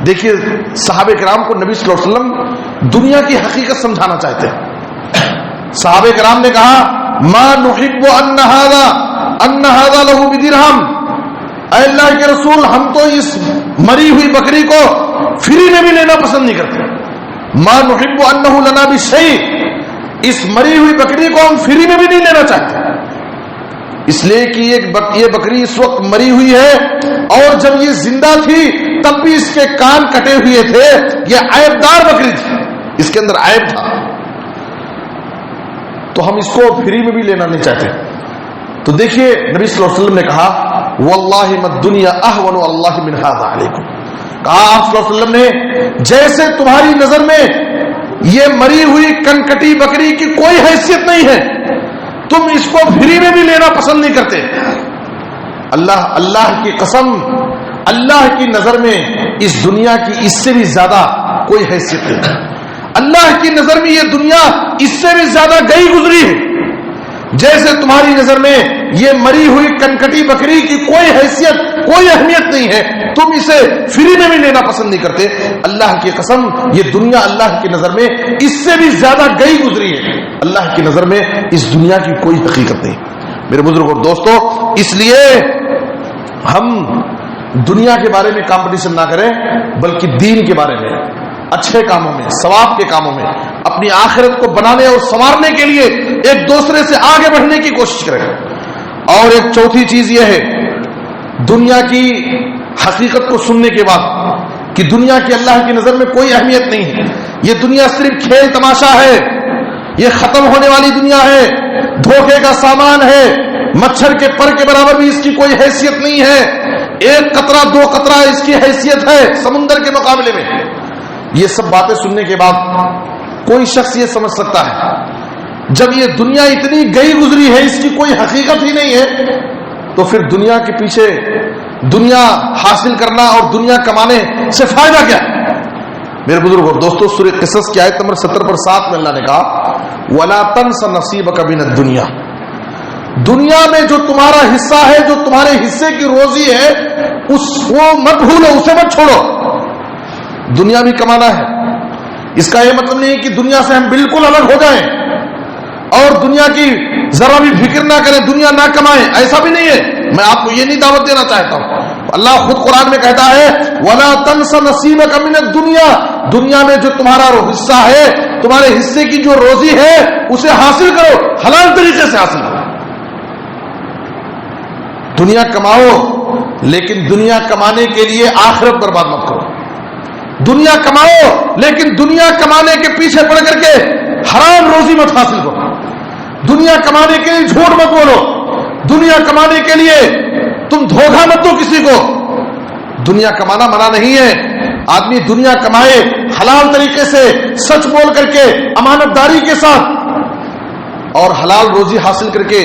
[SPEAKER 1] دیکھیے صحابہ کرام کو نبی صلی اللہ علیہ وسلم دنیا کی حقیقت سمجھانا چاہتے ہیں. صحابہ کرام نے کہا, ما نحب ان ھذا لہ بدرہم, اے اللہ کے رسول ہم تو اس مری ہوئی بکری کو فری میں بھی لینا پسند نہیں کرتے، ما نحب انہ لنا بشیء، اس مری ہوئی بکری کو ہم فری میں بھی نہیں لینا چاہتے، اس لیے کہ یہ بکری اس وقت مری ہوئی ہے، اور جب یہ زندہ تھی تب بھی اس کے کان کٹے ہوئے تھے، یہ عیب دار بکری تھی، اس کے اندر عیب تھا، تو ہم اس کو فری میں بھی لینا نہیں چاہتے۔ تو دیکھیے نبی صلی اللہ علیہ وسلم نے کہا واللہ ما الدنیا اہون اللہ من ھذا علیکم، کہا آپ صلی اللہ علیہ وسلم نے جیسے تمہاری نظر میں یہ مری ہوئی کنکٹی بکری کی کوئی حیثیت نہیں ہے، تم اس کو فری میں بھی لینا پسند نہیں کرتے، اللہ کی قسم، اللہ کی نظر میں اس دنیا کی اس سے بھی زیادہ کوئی حیثیت نہیں، اللہ کی نظر میں یہ دنیا اس سے بھی زیادہ گئی گزری ہے، جیسے تمہاری نظر میں یہ مری ہوئی کنکٹی بکری کی کوئی حیثیت کوئی اہمیت نہیں ہے، تم اسے فری میں بھی لینا پسند نہیں کرتے، اللہ کی قسم یہ دنیا اللہ کی نظر میں اس سے بھی زیادہ گئی گزری ہے، اللہ کی نظر میں اس دنیا کی کوئی حقیقت نہیں۔ میرے بزرگوں اور دوستو، اس لیے ہم دنیا کے بارے میں کمپٹیشن نہ کریں، بلکہ دین کے بارے میں، اچھے کاموں میں، ثواب کے کاموں میں، اپنی آخرت کو بنانے اور سنوارنے کے لیے ایک دوسرے سے آگے بڑھنے کی کوشش کریں۔ اور ایک چوتھی چیز یہ ہے، دنیا کی حقیقت کو سننے کے بعد کہ دنیا کی اللہ کی نظر میں کوئی اہمیت نہیں ہے، یہ دنیا صرف کھیل تماشا ہے، یہ ختم ہونے والی دنیا ہے، دھوکے کا سامان ہے، مچھر کے پر کے برابر بھی اس کی کوئی حیثیت نہیں ہے، ایک قطرہ دو قطرہ اس کی حیثیت ہے سمندر کے مقابلے میں۔ یہ سب باتیں سننے کے بعد کوئی شخص یہ سمجھ سکتا ہے جب یہ دنیا اتنی گئی گزری ہے، اس کی کوئی حقیقت ہی نہیں ہے، تو پھر دنیا کے پیچھے دنیا حاصل کرنا اور دنیا کمانے سے فائدہ کیا ہے؟ میرے بزرگ اور دوستو، سورہ قصص کی آیت نمبر 70 پر 7 میں اللہ نے کہا وَلَا تَنْسَ نَصِيبَكَ مِنَ الدُّنْيَا، دنیا میں جو تمہارا حصہ ہے، جو تمہارے حصے کی روزی ہے، وہ مت بھولو، اسے مت چھوڑو۔ دنیا بھی کمانا ہے، اس کا یہ مطلب نہیں کہ دنیا سے ہم بالکل الگ ہو جائیں اور دنیا کی ذرا بھی فکر نہ کریں، دنیا نہ کمائیں، ایسا بھی نہیں ہے، میں آپ کو یہ نہیں دعوت دینا چاہتا ہوں۔ اللہ خود قرآن میں کہتا ہے وَلَا تَنْسَ نَصِيبَكَ مِنَ الدُّنْيَا، دنیا میں جو تمہارا حصہ ہے، تمہارے حصے کی جو روزی ہے اسے حاصل کرو، حلال طریقے سے حاصل کرو۔ دنیا کماؤ، لیکن دنیا کمانے کے لیے آخرت برباد مت کرو، دنیا کماؤ لیکن دنیا کمانے کے پیچھے پڑ کر کے حرام روزی مت حاصل کرو، دنیا کمانے کے لیے جھوٹ مت بولو، دنیا کمانے کے لیے تم دھوکہ مت دو کسی کو۔ دنیا کمانا منع نہیں ہے، آدمی دنیا کمائے حلال طریقے سے، سچ بول کر کے، امانت داری کے ساتھ، اور حلال روزی حاصل کر کے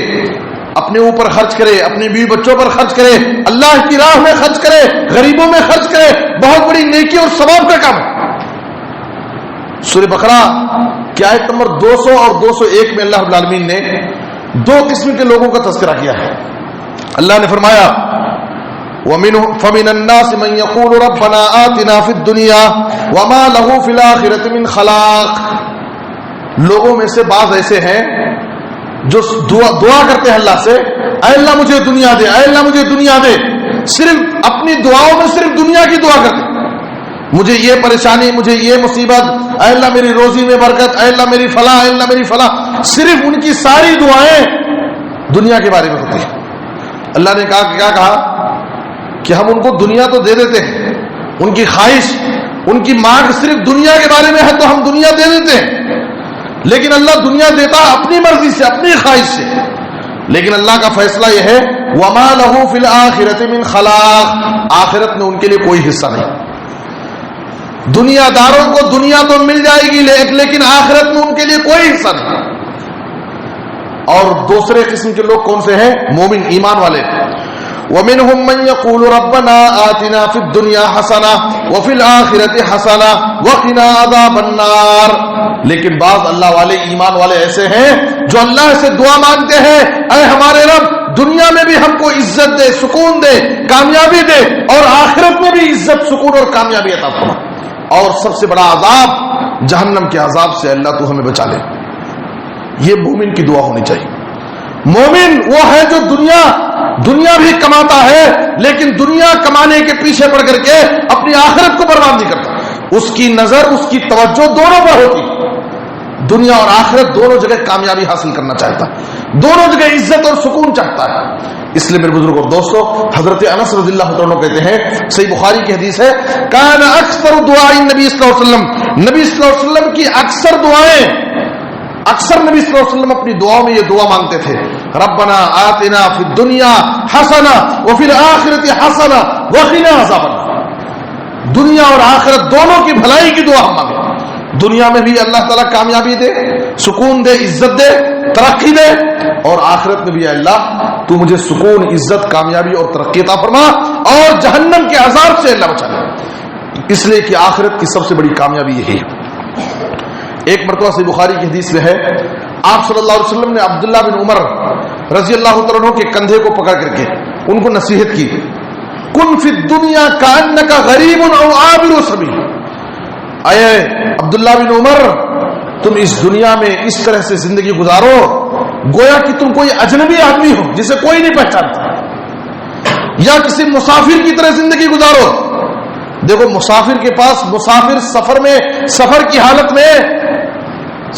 [SPEAKER 1] اپنے اوپر خرچ کرے، اپنے بیوی بچوں پر خرچ کرے، اللہ کی راہ میں خرچ کرے، غریبوں میں خرچ کرے، بہت بڑی نیکی اور ثواب کا کام ہے۔ سورہ بقرہ کی آیت نمبر 200 اور 201 میں اللہ رب العالمین نے دو قسم کے لوگوں کا تذکرہ کیا ہے۔ اللہ نے فرمایا فَمِنَ النَّاسِ مَن يَقُولُ رَبَّنَا آتِنَا فِي الدُّنْيَا وَمَا لَهُ فِي الْآخِرَةِ مِنْ خَلَاقٍ، لوگوں میں سے بعض ایسے ہیں جو دعا کرتے ہیں اللہ سے، اے اللہ مجھے دنیا دے، اے اللہ مجھے دنیا دے، صرف اپنی دعاؤں میں صرف دنیا کی دعا کرتے، مجھے یہ پریشانی، مجھے یہ مصیبت، اے اللہ میری روزی میں برکت، اے اللہ میری فلاح، اے اللہ میری فلاح، صرف ان کی ساری دعائیں دنیا کے بارے میں ہوتی ہیں۔ اللہ نے کہا کہ کیا کہا کہ ہم ان کو دنیا تو دے دیتے ہیں، ان کی خواہش، ان کی مانگ صرف دنیا کے بارے میں ہے تو ہم دنیا دے دیتے ہیں، لیکن اللہ دنیا دیتا اپنی مرضی سے، اپنی خواہش سے، لیکن اللہ کا فیصلہ یہ ہے وَمَا لَهُ فِي الْآخِرَةِ مِنْ خَلَاقٍ، آخرت میں ان کے لیے کوئی حصہ نہیں۔ دنیا داروں کو دنیا تو مل جائے گی لیکن آخرت میں ان کے لیے کوئی حصہ نہیں۔ اور دوسرے قسم کے لوگ کون سے ہیں؟ مومن، ایمان والے۔ وَمِنْهُمْ مَنْ يَقُولُ رَبَّنَا آتِنَا فِي الدُّنْيَا حَسَنَةً وَفِي الْآخِرَةِ حَسَنَةً وَقِنَا عَذَابَ النَّارِ، لیکن بعض اللہ والے، ایمان والے ایسے ہیں جو اللہ سے دعا مانگتے ہیں، اے ہمارے رب دنیا میں بھی ہم کو عزت دے، سکون دے، کامیابی دے، اور آخرت میں بھی عزت، سکون اور کامیابی عطا فرما، اور سب سے بڑا عذاب جہنم کے عذاب سے اللہ تو ہمیں بچا لے۔ یہ مومن کی دعا ہونی چاہیے۔ مومن وہ ہے جو دنیا بھی کماتا ہے لیکن دنیا کمانے کے پیچھے پڑ کر کے اپنی آخرت کو برباد نہیں کرتا. اس کی نظر، اس کی توجہ دونوں پر ہوتی. دنیا اور آخرت دونوں جگہ کامیابی حاصل کرنا چاہتا ہے، دونوں جگہ عزت اور سکون چاہتا ہے. اس لیے میرے بزرگ اور دوستو، حضرت انس رضی اللہ عنہ کہتے ہیں، صحیح بخاری کی حدیث ہے، کان اکثر دعاء نبی صلی اللہ علیہ وسلم، نبی صلی اللہ علیہ وسلم کی اکثر دعائیں، اکثر نبی صلی اللہ علیہ وسلم اپنی دعاؤں میں یہ دعا مانگتے تھے، ربنا آتنا فی الدنیا حسنہ وفی الآخرۃ حسنہ وقنا عذاب النار. دنیا اور آخرت دونوں کی بھلائی کی دعا ہم مانگیں. دنیا میں بھی اللہ تعالیٰ کامیابی دے، سکون دے، عزت دے، ترقی دے، اور آخرت میں بھی اللہ تو مجھے سکون، عزت، کامیابی اور ترقی عطا فرما، اور جہنم کے عذاب سے اللہ بچا لے. اس لیے کہ آخرت کی سب سے بڑی کامیابی یہی ہے. ایک مرتبہ صحیح بخاری کی حدیث میں ہے، آپ صلی اللہ علیہ وسلم نے عبداللہ بن عمر رضی اللہ عنہ کے کندھے کو پکڑ کر کے ان کو نصیحت کی، کن فی الدنیا کأنک غریب او عابر سبیل. اے عبداللہ بن عمر، تم اس دنیا میں اس طرح سے زندگی گزارو گویا کہ تم کوئی اجنبی آدمی ہو جسے کوئی نہیں پہچانتا، یا کسی مسافر کی طرح زندگی گزارو. دیکھو مسافر کے پاس، مسافر سفر میں، سفر کی حالت میں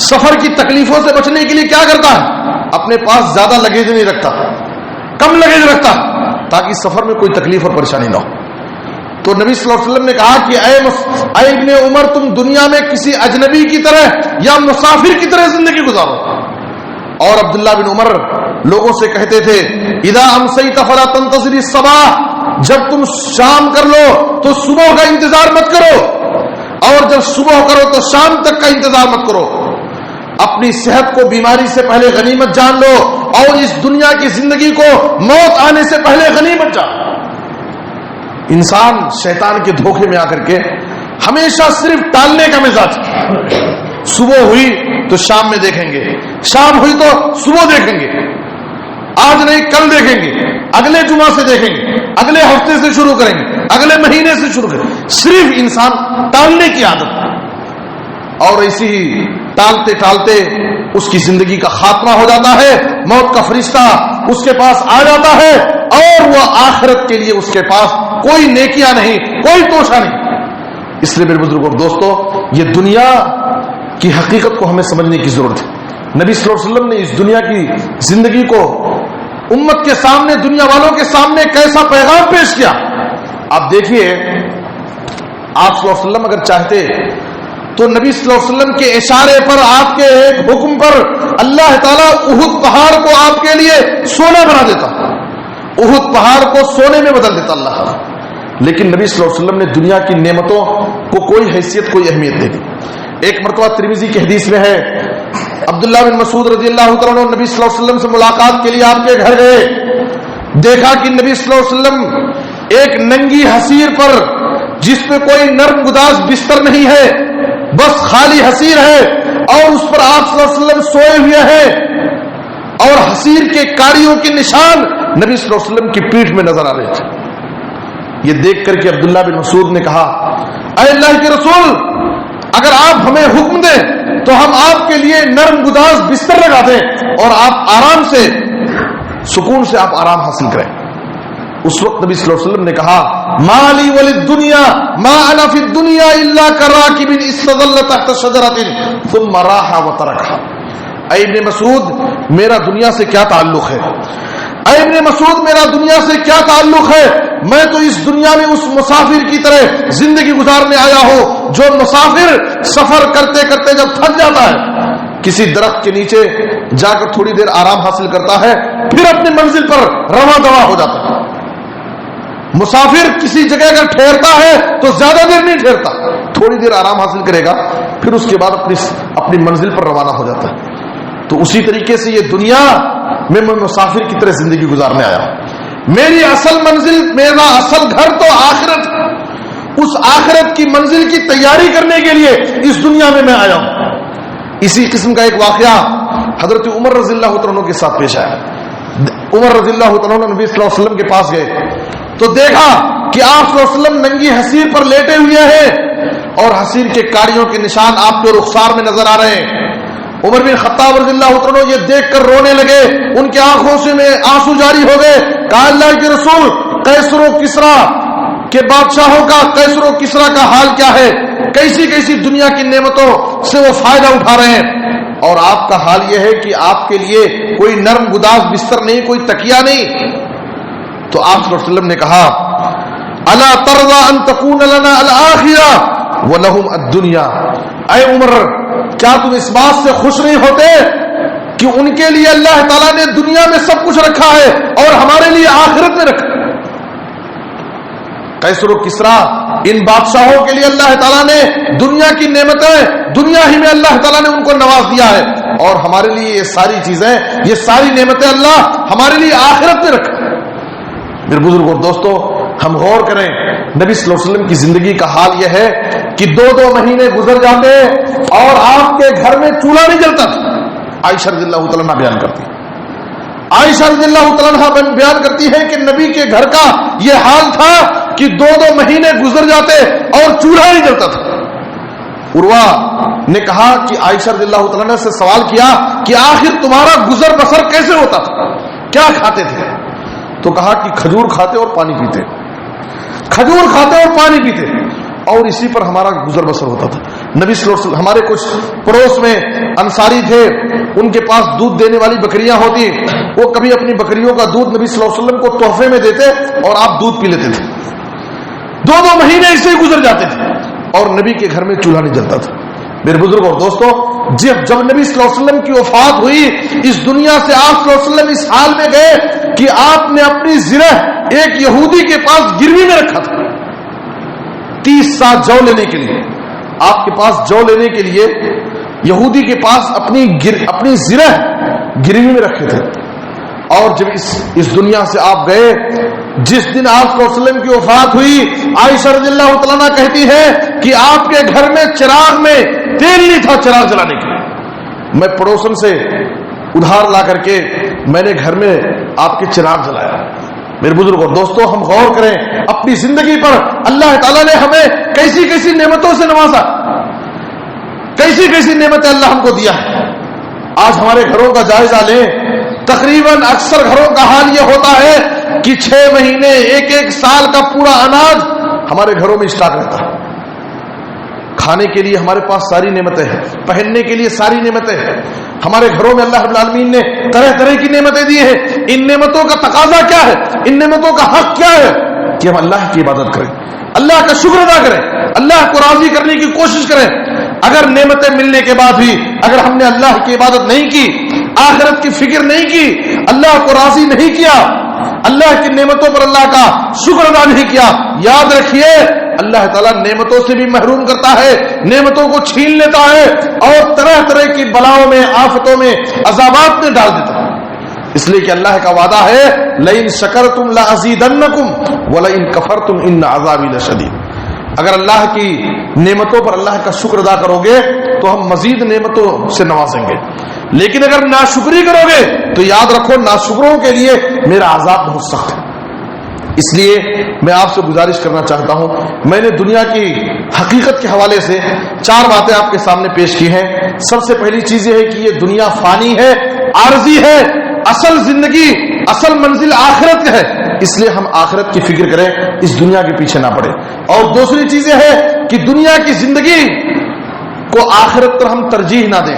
[SPEAKER 1] سفر کی تکلیفوں سے بچنے کے لیے کیا کرتا ہے؟ اپنے پاس زیادہ لگیج نہیں رکھتا، کم لگیج رکھتا تاکہ سفر میں کوئی تکلیف اور پریشانی نہ ہو. تو نبی صلی اللہ علیہ وسلم نے کہا کہ اے ابن عمر، تم دنیا میں کسی اجنبی کی طرح یا مسافر کی طرح زندگی گزارو. اور عبداللہ بن عمر لوگوں سے کہتے تھے، اذا امسیت فلا تنتظر الصباح، جب تم شام کر لو تو صبح کا انتظار مت کرو، اور جب صبح کرو تو شام تک کا انتظار مت کرو. اپنی صحت کو بیماری سے پہلے غنیمت جان لو، اور اس دنیا کی زندگی کو موت آنے سے پہلے غنیمت جان. انسان شیطان کے دھوکے میں آ کر کے ہمیشہ صرف ٹالنے کا مزاج، صبح ہوئی تو شام میں دیکھیں گے، شام ہوئی تو صبح دیکھیں گے، آج نہیں کل دیکھیں گے، اگلے جمعہ سے دیکھیں گے، اگلے ہفتے سے شروع کریں گے، اگلے مہینے سے شروع کریں گے. صرف انسان ٹالنے کی عادت، اور ایسی ہی ٹالتے ٹالتے اس کی زندگی کا خاتمہ ہو جاتا ہے. موت کا فرشتہ اس کے پاس آ جاتا ہے، اور وہ آخرت کے لیے اس کے پاس کوئی نیکیاں نہیں، کوئی توشہ نہیں. اس لیے میرے بزرگوں اور دوستو، یہ دنیا کی حقیقت کو ہمیں سمجھنے کی ضرورت ہے. نبی صلی اللہ علیہ وسلم نے اس دنیا کی زندگی کو امت کے سامنے، دنیا والوں کے سامنے کیسا پیغام پیش کیا. آپ دیکھیے، آپ صلی اللہ علیہ وسلم اگر چاہتے تو نبی صلی اللہ علیہ وسلم کے اشارے پر، آپ کے ایک حکم پر اللہ تعالیٰ احد پہاڑ کو آپ کے لیے سونا بنا دیتا، احد پہاڑ کو سونے میں بدل دیتا اللہ تعالیٰ. لیکن نبی صلی اللہ علیہ وسلم نے دنیا کی نعمتوں کو کوئی حیثیت، کوئی اہمیت نہیں دی. ایک مرتبہ ترمذی کی حدیث میں ہے، عبداللہ بن مسعود رضی اللہ عنہ نبی صلی اللہ علیہ وسلم سے ملاقات کے لیے آپ کے گھر گئے. دیکھا کہ نبی صلی اللہ علیہ وسلم ایک ننگی حصیر پر، جس پہ کوئی نرم گداز بستر نہیں ہے، بس خالی حصیر ہے، اور اس پر آپ صلی اللہ علیہ وسلم سوئے ہوئے ہیں، اور حصیر کے کاریوں کے نشان نبی صلی اللہ علیہ وسلم کی پیٹھ میں نظر آ رہے تھے. یہ دیکھ کر کے عبداللہ بن مسعود نے کہا، اے اللہ کے رسول، اگر آپ ہمیں حکم دیں تو ہم آپ کے لیے نرم گداز بستر لگا دیں، اور آپ آرام سے، سکون سے آپ آرام حاصل کریں. اس وقت نبی صلی اللہ علیہ وسلم نے کہا، مالی وللدنیا ما انا فی الدنیا الا کراکب استظل تحت شجرۃ ثم راح وترکها. اے ابن مسعود، میرا دنیا سے کیا تعلق ہے؟ اے ابن مسعود، میرا دنیا سے کیا تعلق ہے؟ میں تو اس دنیا میں اس مسافر کی طرح زندگی گزارنے آیا ہوں جو مسافر سفر کرتے کرتے جب تھک جاتا ہے کسی درخت کے نیچے جا کر تھوڑی دیر آرام حاصل کرتا ہے، پھر اپنی منزل پر رواں دواں ہو جاتا ہے. مسافر کسی جگہ اگر ٹھہرتا ہے تو زیادہ دیر نہیں ٹھہرتا، تھوڑی دیر آرام حاصل کرے گا، پھر اس کے بعد اپنی منزل پر روانہ ہو جاتا ہے. تو اسی طریقے سے یہ دنیا میں مسافر کی طرح زندگی گزارنے آیا ہوں. میری اصل منزل، میرا اصل گھر تو آخرت، اس آخرت کی منزل کی تیاری کرنے کے لیے اس دنیا میں آیا ہوں. اسی قسم کا ایک واقعہ حضرت عمر رضی اللہ عنہ کے ساتھ پیش آیا. عمر رضی اللہ عنہ نبی صلی اللہ علیہ وسلم کے پاس گئے تو دیکھا کہ آپ صلی اللہ علیہ وسلم ننگی حصیر پر لیٹے ہوئے ہیں، اور حصیر کے کاریوں کے نشان آپ کے رخسار میں نظر آ رہے ہیں. عمر بن خطاب رضی اللہ عنہ یہ دیکھ کر رونے لگے، ان کی آنکھوں سے میں آنسو جاری ہو گئے. کہا اللہ کے رسول، قیصر و کسریٰ کے بادشاہوں کا، قیصر و کسریٰ کا حال کیا ہے؟ کیسی کیسی دنیا کی نعمتوں سے وہ فائدہ اٹھا رہے ہیں، اور آپ کا حال یہ ہے کہ آپ کے لیے کوئی نرم گداز بستر نہیں، کوئی تکیہ نہیں. تو آپ صلی اللہ علیہ وسلم نے کہا الا ترضى ان تكون لنا الاخرة ولهم الدنيا. اے عمر، کیا تم اس بات سے خوش نہیں ہوتے کہ ان کے لیے اللہ تعالیٰ نے دنیا میں سب کچھ رکھا ہے اور ہمارے لیے آخرت میں رکھا ہے؟ قیصر و کسریٰ ان بادشاہوں کے لیے اللہ تعالیٰ نے دنیا کی نعمتیں، دنیا ہی میں اللہ تعالیٰ نے ان کو نواز دیا ہے، اور ہمارے لیے یہ ساری چیزیں، یہ ساری نعمتیں اللہ ہمارے لیے آخرت میں رکھا ہے. میرے بزرگوں اور دوستوں، ہم غور کریں، نبی صلی اللہ علیہ وسلم کی زندگی کا حال یہ ہے کہ 2 مہینے گزر جاتے اور آپ کے گھر میں چولہا نہیں جلتا تھا. عائشہ رضی اللہ تعالیٰ عنہ بیان کرتی، عائشہ رضی اللہ تعالیٰ عنہ بیان کرتی ہے کہ نبی کے گھر کا یہ حال تھا کہ 2 مہینے گزر جاتے اور چولہا نہیں جلتا تھا. عروہ نے کہا کہ عائشہ رضی اللہ تعالیٰ عنہ سے سوال کیا کہ آخر تمہارا گزر بسر کیسے ہوتا تھا، کیا کھاتے تھے؟ تو کہا کہ کھجور کھاتے اور پانی پیتے، کھجور کھاتے اور پانی پیتے، اور اسی پر ہمارا گزر بسر ہوتا تھا. نبی صلی اللہ علیہ وسلم، ہمارے کچھ پڑوس میں انصاری تھے، ان کے پاس دودھ دینے والی بکریاں ہوتی، وہ کبھی اپنی بکریوں کا دودھ نبی صلی اللہ علیہ وسلم کو تحفے میں دیتے اور آپ دودھ پی لیتے تھے. 2 مہینے ایسے ہی گزر جاتے تھے اور نبی کے گھر میں چولہا نہیں جلتا تھا. میرے بزرگوں اور دوستوں، جب نبی صلی اللہ علیہ وسلم کی وفات ہوئی، اس دنیا سے آپ صلی اللہ علیہ وسلم اس حال میں گئے کہ آپ نے اپنی زرہ ایک یہودی کے پاس گروی میں رکھا تھا. 30 سال جو لینے کے لیے، آپ کے پاس جو لینے کے لیے یہودی کے پاس اپنی زرہ گروی میں رکھے تھے. اور جب اس دنیا سے آپ گئے، جس دن آپ صلی اللہ علیہ وسلم کی وفات ہوئی، عائشہ رضی اللہ تعالیٰ عنہ کہتی ہے کہ آپ کے گھر میں چراغ میں تیل نہیں تھا چراغ جلانے کے لیے. میں پڑوسن سے ادھار لا کر کے میں نے گھر میں آپ کے چراغ جلایا. میرے بزرگ اور دوستوں، ہم غور کریں اپنی زندگی پر، اللہ تعالیٰ نے ہمیں کیسی کیسی نعمتوں سے نوازا، کیسی کیسی نعمتیں اللہ ہم کو دیا ہے. آج ہمارے گھروں کا جائزہ لیں، تقریباً اکثر گھروں کا حال یہ ہوتا ہے کہ 6 مہینے 1 سال کا پورا اناج ہمارے گھروں میں اسٹاک رہتا ہے. کھانے کے لیے ہمارے پاس ساری نعمتیں ہیں، پہننے کے لیے ساری نعمتیں ہیں. ہمارے گھروں میں اللہ رب العالمین نے طرح طرح کی نعمتیں دی ہیں. ان نعمتوں کا تقاضا کیا ہے، ان نعمتوں کا حق کیا ہے کہ ہم اللہ کی عبادت کریں، اللہ کا شکر ادا کریں، اللہ کو راضی کرنے کی کوشش کریں. اگر نعمتیں ملنے کے بعد بھی اگر ہم نے اللہ کی عبادت نہیں کی، آخرت کی فکر نہیں کی، اللہ کو راضی نہیں کیا، اللہ کی نعمتوں پر اللہ کا شکر ادا نہیں کیا، یاد رکھیے اللہ تعالیٰ نعمتوں سے بھی محروم کرتا ہے، نعمتوں کو چھین لیتا ہے اور طرح طرح کی بلاؤں میں، آفتوں میں، عذابات میں ڈال دیتا ہے. اس لیے کہ اللہ کا وعدہ ہے لئن شکرتم لازیدنکم ولئن کفرتم ان عذابی لشدید. اگر اللہ کی نعمتوں پر اللہ کا شکر ادا کرو گے تو ہم مزید نعمتوں سے نوازیں گے، لیکن اگر ناشکری کرو گے تو یاد رکھو ناشکروں کے لیے میرا عذاب بہت سخت ہے. اس لیے میں آپ سے گزارش کرنا چاہتا ہوں، میں نے دنیا کی حقیقت کے حوالے سے 4 باتیں آپ کے سامنے پیش کی ہیں. سب سے پہلی چیز یہ ہے کہ یہ دنیا فانی ہے، عارضی ہے، اصل زندگی، اصل منزل آخرت ہے. اس لیے ہم آخرت کی فکر کریں، اس دنیا کے پیچھے نہ پڑے. اور دوسری چیز یہ ہے کہ دنیا کی زندگی کو آخرت پر ہم ترجیح نہ دیں،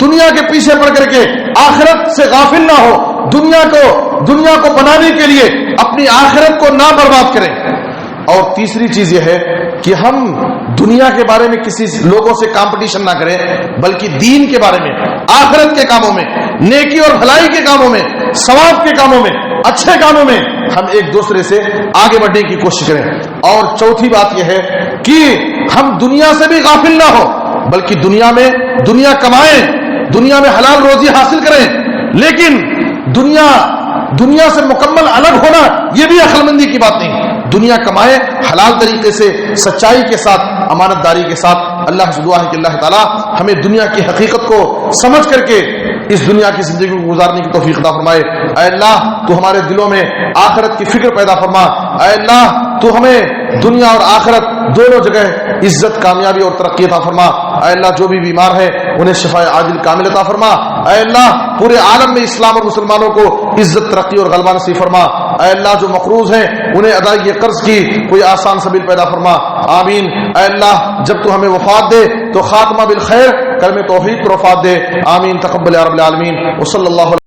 [SPEAKER 1] دنیا کے پیچھے پڑ کر کے آخرت سے غافل نہ ہو، دنیا کو بنانے کے لیے اپنی آخرت کو نہ برباد کریں. اور تیسری چیز یہ ہے کہ ہم دنیا کے بارے میں کسی لوگوں سے کمپٹیشن نہ کریں، بلکہ دین کے بارے میں، آخرت کے کاموں میں، نیکی اور بھلائی کے کاموں میں، ثواب کے کاموں میں، اچھے کاموں میں ہم ایک دوسرے سے آگے بڑھنے کی کوشش کریں. اور چوتھی بات یہ ہے کہ ہم دنیا سے بھی غافل نہ ہو، بلکہ دنیا کمائیں، دنیا میں حلال روزی حاصل کریں، لیکن دنیا سے مکمل الگ ہونا یہ بھی عقل مندی کی بات نہیں. دنیا کمائے حلال طریقے سے، سچائی کے ساتھ، امانت داری کے ساتھ. اللہ سے دعا ہے کہ اللہ تعالیٰ ہمیں دنیا کی حقیقت کو سمجھ کر کے اس دنیا کی زندگی کو گزارنے کی توفیق عطا فرمائے. اے اللہ تو ہمارے دلوں میں آخرت کی فکر پیدا فرما. اے اللہ تو ہمیں دنیا اور آخرت دونوں جگہ عزت، کامیابی اور ترقی عطا فرما۔ اے اللہ جو بھی بیمار ہے انہیں شفاء عاجل کامل عطا فرما۔ اے اللہ پورے عالم میں اسلام اور مسلمانوں کو عزت، ترقی اور غلبہ نصیب فرما۔ اے اللہ جو مقروض ہیں انہیں ادائیگی قرض کی کوئی آسان سبیل پیدا فرما، آمین۔ اے اللہ جب تو ہمیں وفات دے تو خاتمہ بالخیر، کلمہ توحید پر وفات دے، آمین۔ تقبل یا رب العالمین، وصلی اللہ